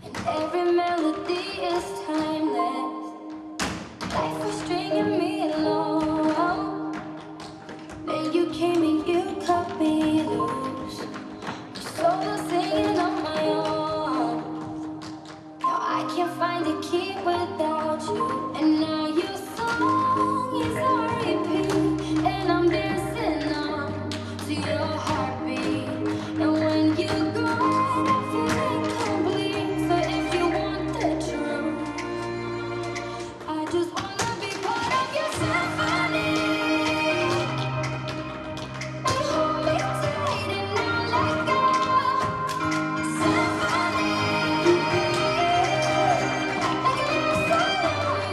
and every melody is timeless. Life was stringing me along, then you came and you cut me loose. My soul was singing on my own. Now I can't find a key without you, and now your song is on repeat. And I'm dancing on to your heartbeat. And when you go, I feel incomplete. So if you want the truth, I just wanna be part of your symphony. And hold me tight and not let go. Symphony, like a love song on the radio.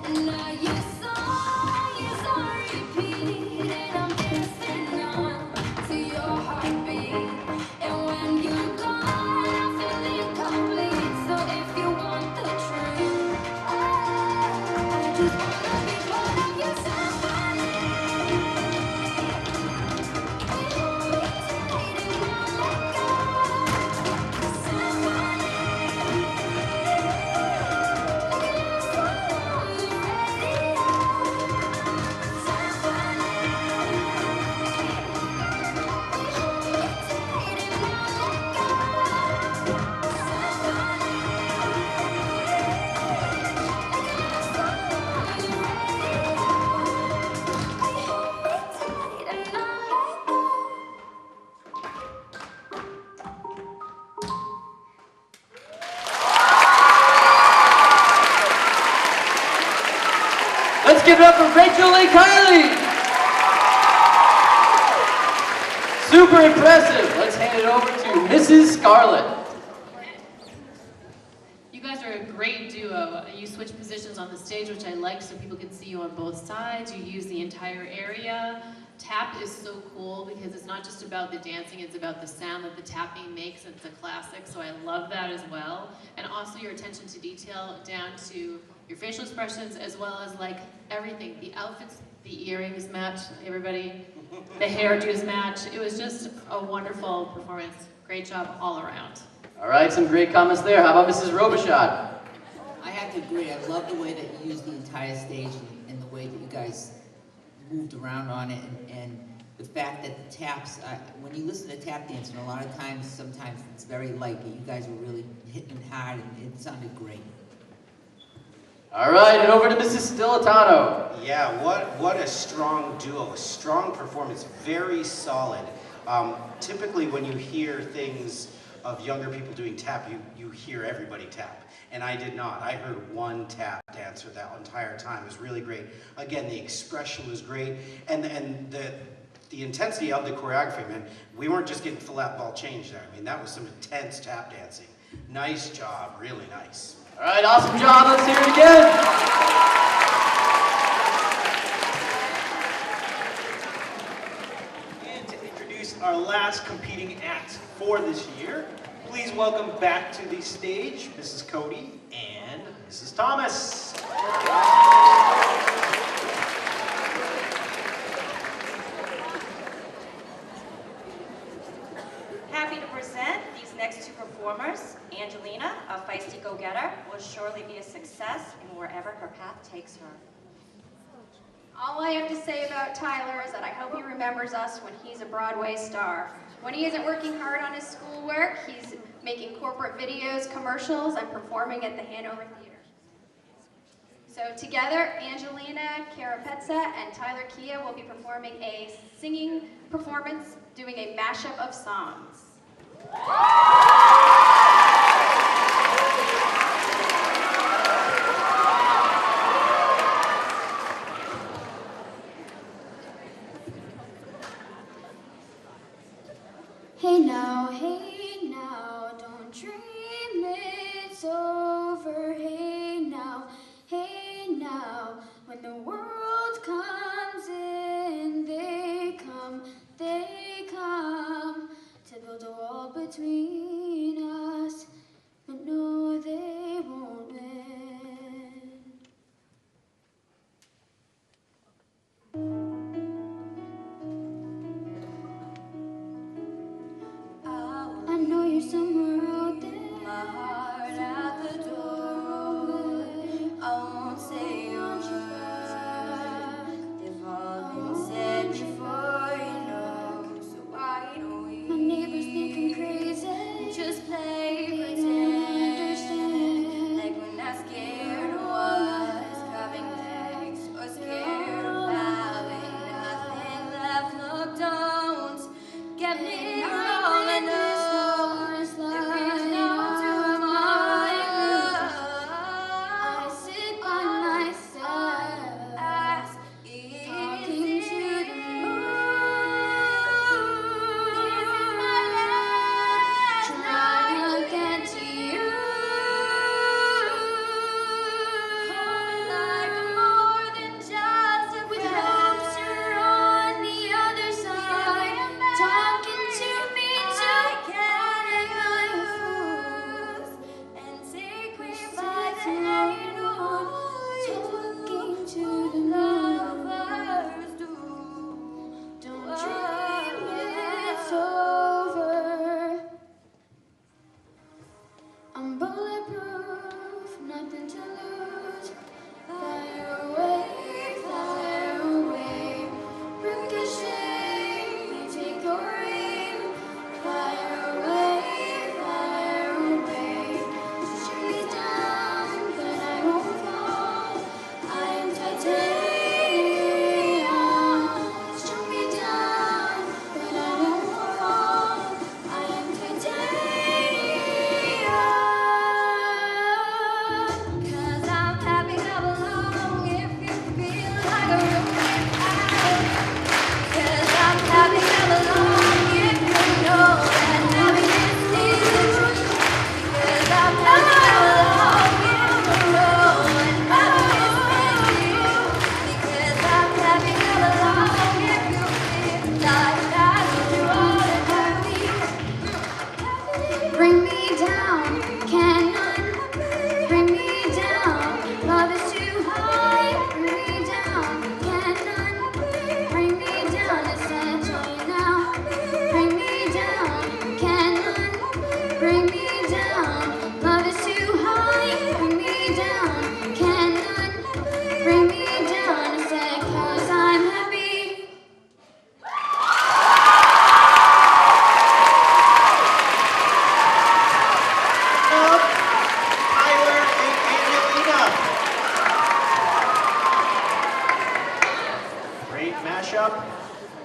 And now your song is on repeat, and I'm dancing on to your heartbeat. And when you're gone, I feel incomplete. So if you want the truth, I just wanna be part of your symphony. And hold me tight and not let go. Symphony, like a love song on the radio. Symphony, and hold me tight and not let go. Symphony, like a love song on the radio. Hold me tight and not let go. Let's give it up for Rachel and Kylie. Super impressive. Let's hand it over to Mrs. Scarlett. You guys are a great duo. You switch positions on the stage, which I like, so people can see you on both sides. You use the entire area. Tap is so cool because it's not just about the dancing, it's about the sound that the tapping makes. It's a classic, so I love that as well. And also your attention to detail down to your facial expressions, as well as like everything. The The earrings match everybody. The hairdos match. It was just a wonderful performance. Great job all around. All right, some great comments there. How about Mrs. Robichaud? I have to agree. I love the way that you used the entire stage and the way that you guys moved around on it, and the fact that the taps, when you listen to tap dancing, a lot of times, sometimes it's very light, but you guys were really hitting it hard, and it sounded great. All right, and over to Mrs. Stilitano. Yeah, what a strong duo, a strong performance, very solid. Typically when you hear things of younger people doing tap, you hear everybody tap. And I did not. I heard one tap dancer that entire time. It was really great. Again, the expression was great, and the intensity of the choreography, man. We weren't just getting flat ball change there. I mean, that was some intense tap dancing. Nice job, really nice. All right, awesome job. Let's hear it again. And to introduce our last competing act for this year, please welcome back to the stage Mrs. Cody and Mrs. Thomas. Happy to present these next two performers. Angelina, a feisty go-getter, will surely be a success in wherever her path takes her. All I have to say about Tyler is that I hope he remembers us when he's a Broadway star. When he isn't working hard on his schoolwork, he's making corporate videos, commercials, and performing at the Hanover Theater. So together, Angelina Carapezza and Tyler Kia will be performing a singing performance, doing a mashup of songs. Hey now, don't dream it's over. Hey now, when the world comes in, they come to build a wall between us, but no, they won't win. I know you're somewhere out there. My heart at the doorway. I won't say a word. They've all been said before, you know. So why don't we? My neighbors think I'm crazy. Just play pretend. Understand. Like we're not scared of what's coming next, or scared of having nothing left. Look, don't get me wrong. I know. great mashup.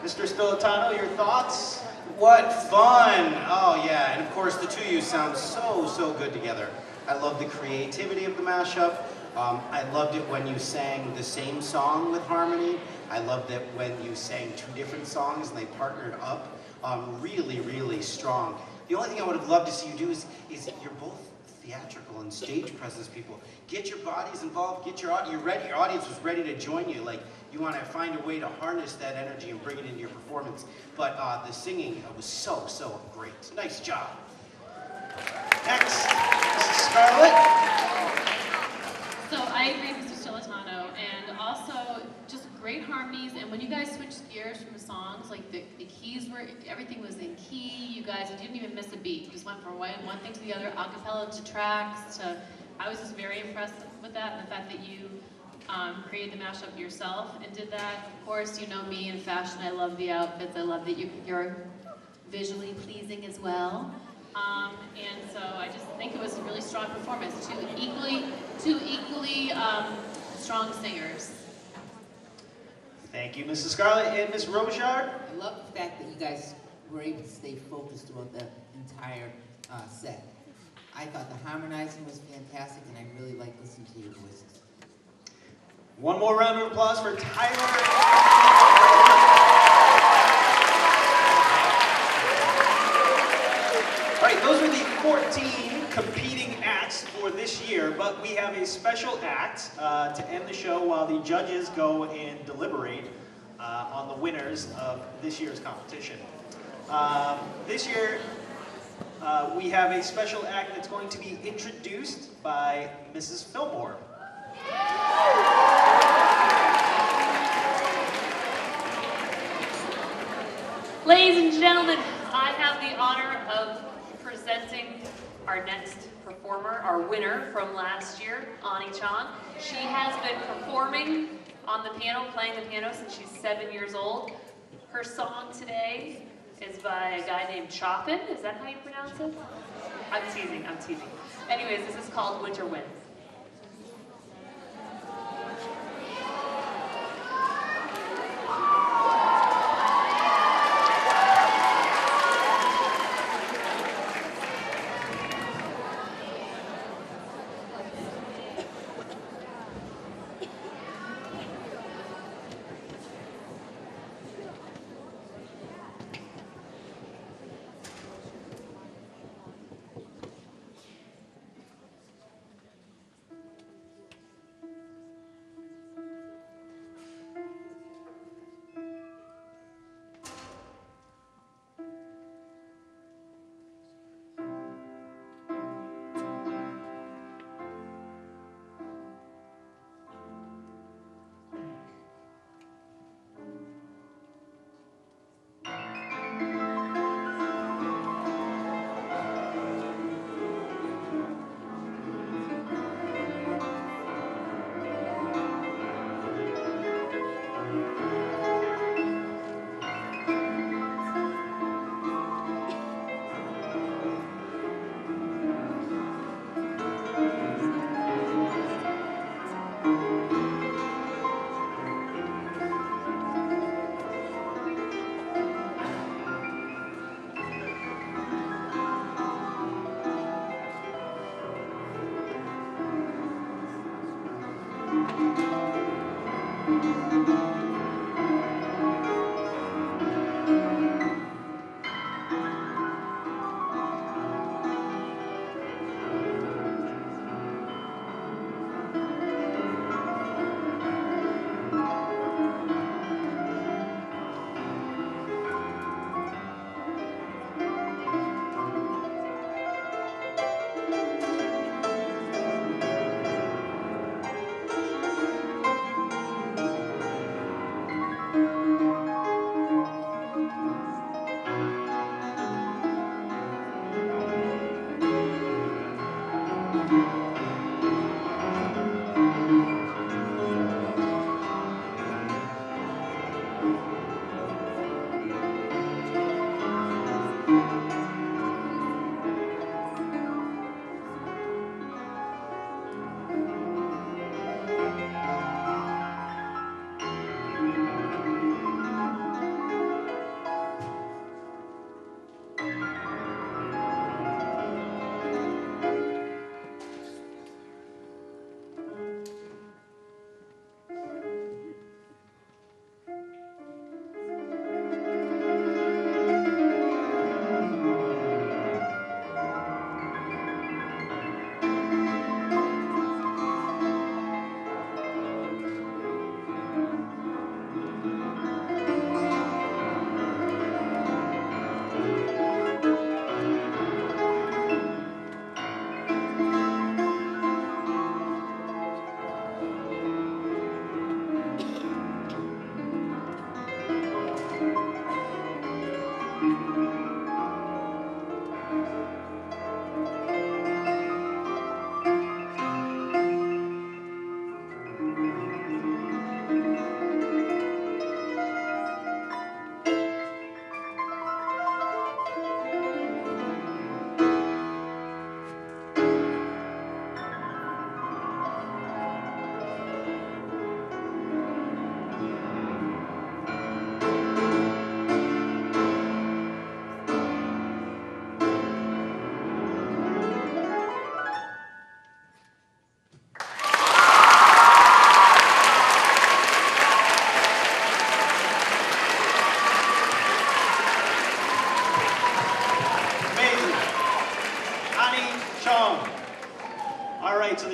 Mr. Stilitano, your thoughts? What fun! Oh yeah, and of course the two of you sound so good together. I love the creativity of the mashup. I loved it when you sang the same song with harmony. I loved it when you sang two different songs and they partnered up. Really strong. The only thing I would have loved to see you do is you're both theatrical and stage presence people. Get your bodies involved, get your audience was ready to join you. Like, you want to find a way to harness that energy and bring it into your performance. But the singing was so great. Nice job. Next, Mrs. Scarlett. So I agree with Mr. Stilitano, and also just great harmonies. And when you guys switched gears from the songs, like the keys were, everything was in key. You guys didn't even miss a beat. You just went from one thing to the other, a cappella to tracks to. I was just very impressed with that, and the fact that you created the mashup yourself and did that. Of course, you know me in fashion. I love the outfits. I love that you're visually pleasing as well. And so I just think it was a really strong performance. Two equally strong singers. Thank you, Mrs. Scarlett. And Ms. Robichard? I love the fact that you guys were able to stay focused throughout the entire set. I thought the harmonizing was fantastic, and I really liked listening to your voices. One more round of applause for Tyler. All right, those are the 14 competing acts for this year, but we have a special act to end the show while the judges go and deliberate on the winners of this year's competition. This year, we have a special act that's going to be introduced by Mrs. Fillmore. Ladies and gentlemen, I have the honor of presenting our next performer, our winner from last year, Ani Chan. She has been performing on the piano, playing the piano since she's 7 years old. Her song today is by a guy named Chopin. Is that how you pronounce it? I'm teasing. Anyways, this is called Winter Wind.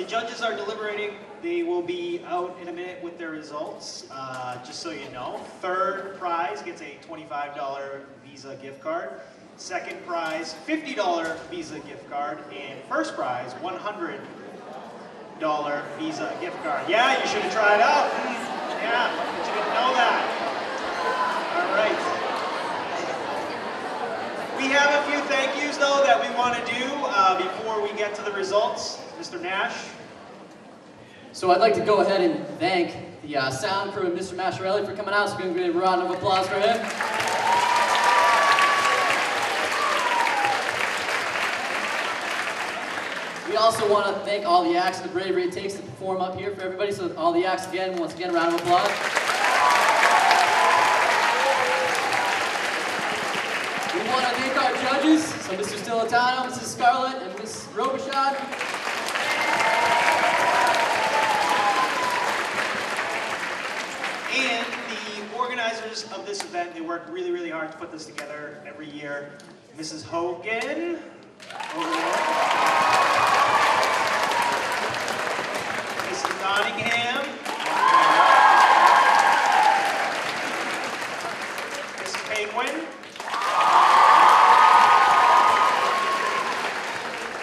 judges are deliberating. They will be out in a minute with their results, just so you know. Third prize gets a $25 Visa gift card. Second prize, $50 Visa gift card. And first prize, $100 Visa gift card. Yeah, you should have tried out. Yeah, but you didn't know that. All right. We have a few thank yous, though, that we want to do before we get to the results. Mr. Nash. So I'd like to go ahead and thank the sound crew and Mr. Masharelli for coming out. So we're going to give a round of applause for him. We also want to thank all the acts and the bravery it takes to perform up here for everybody. So all the acts again, once again, a round of applause. We want to thank our judges, so Mr. Stilitano, Mrs. Scarlett, and Ms. Robichaud. And the organizers of this event, they work really, really hard to put this together every year. Mrs. Hogan, over there. Mrs. Nottingham. Mrs. Penguin.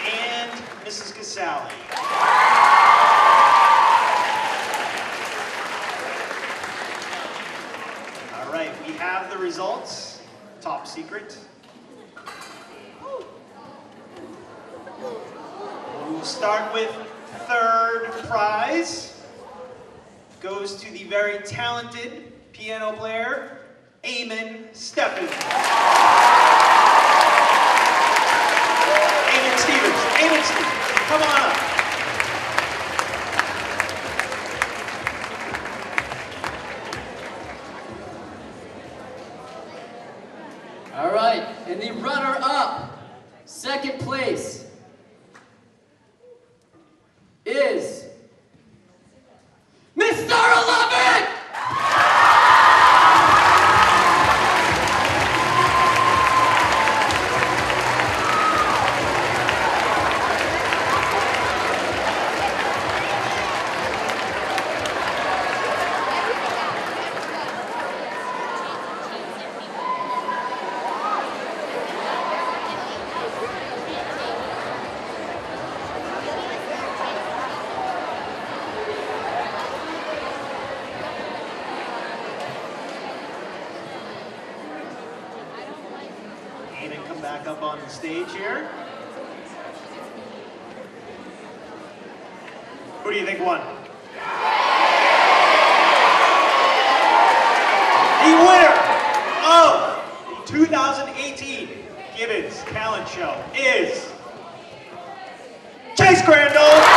And Mrs. Casali. All right, we have the results. Top secret. We'll start with third prize. Goes to the very talented piano player, Eamon Stephens. Eamon Stevens. Eamon Stevens, come on up. All right, and the runner-up, second place, is Mr. 11! Eamon, come back up on the stage here. Who do you think won? The winner of the 2018 Gibbons Talent Show is Chase Crandall.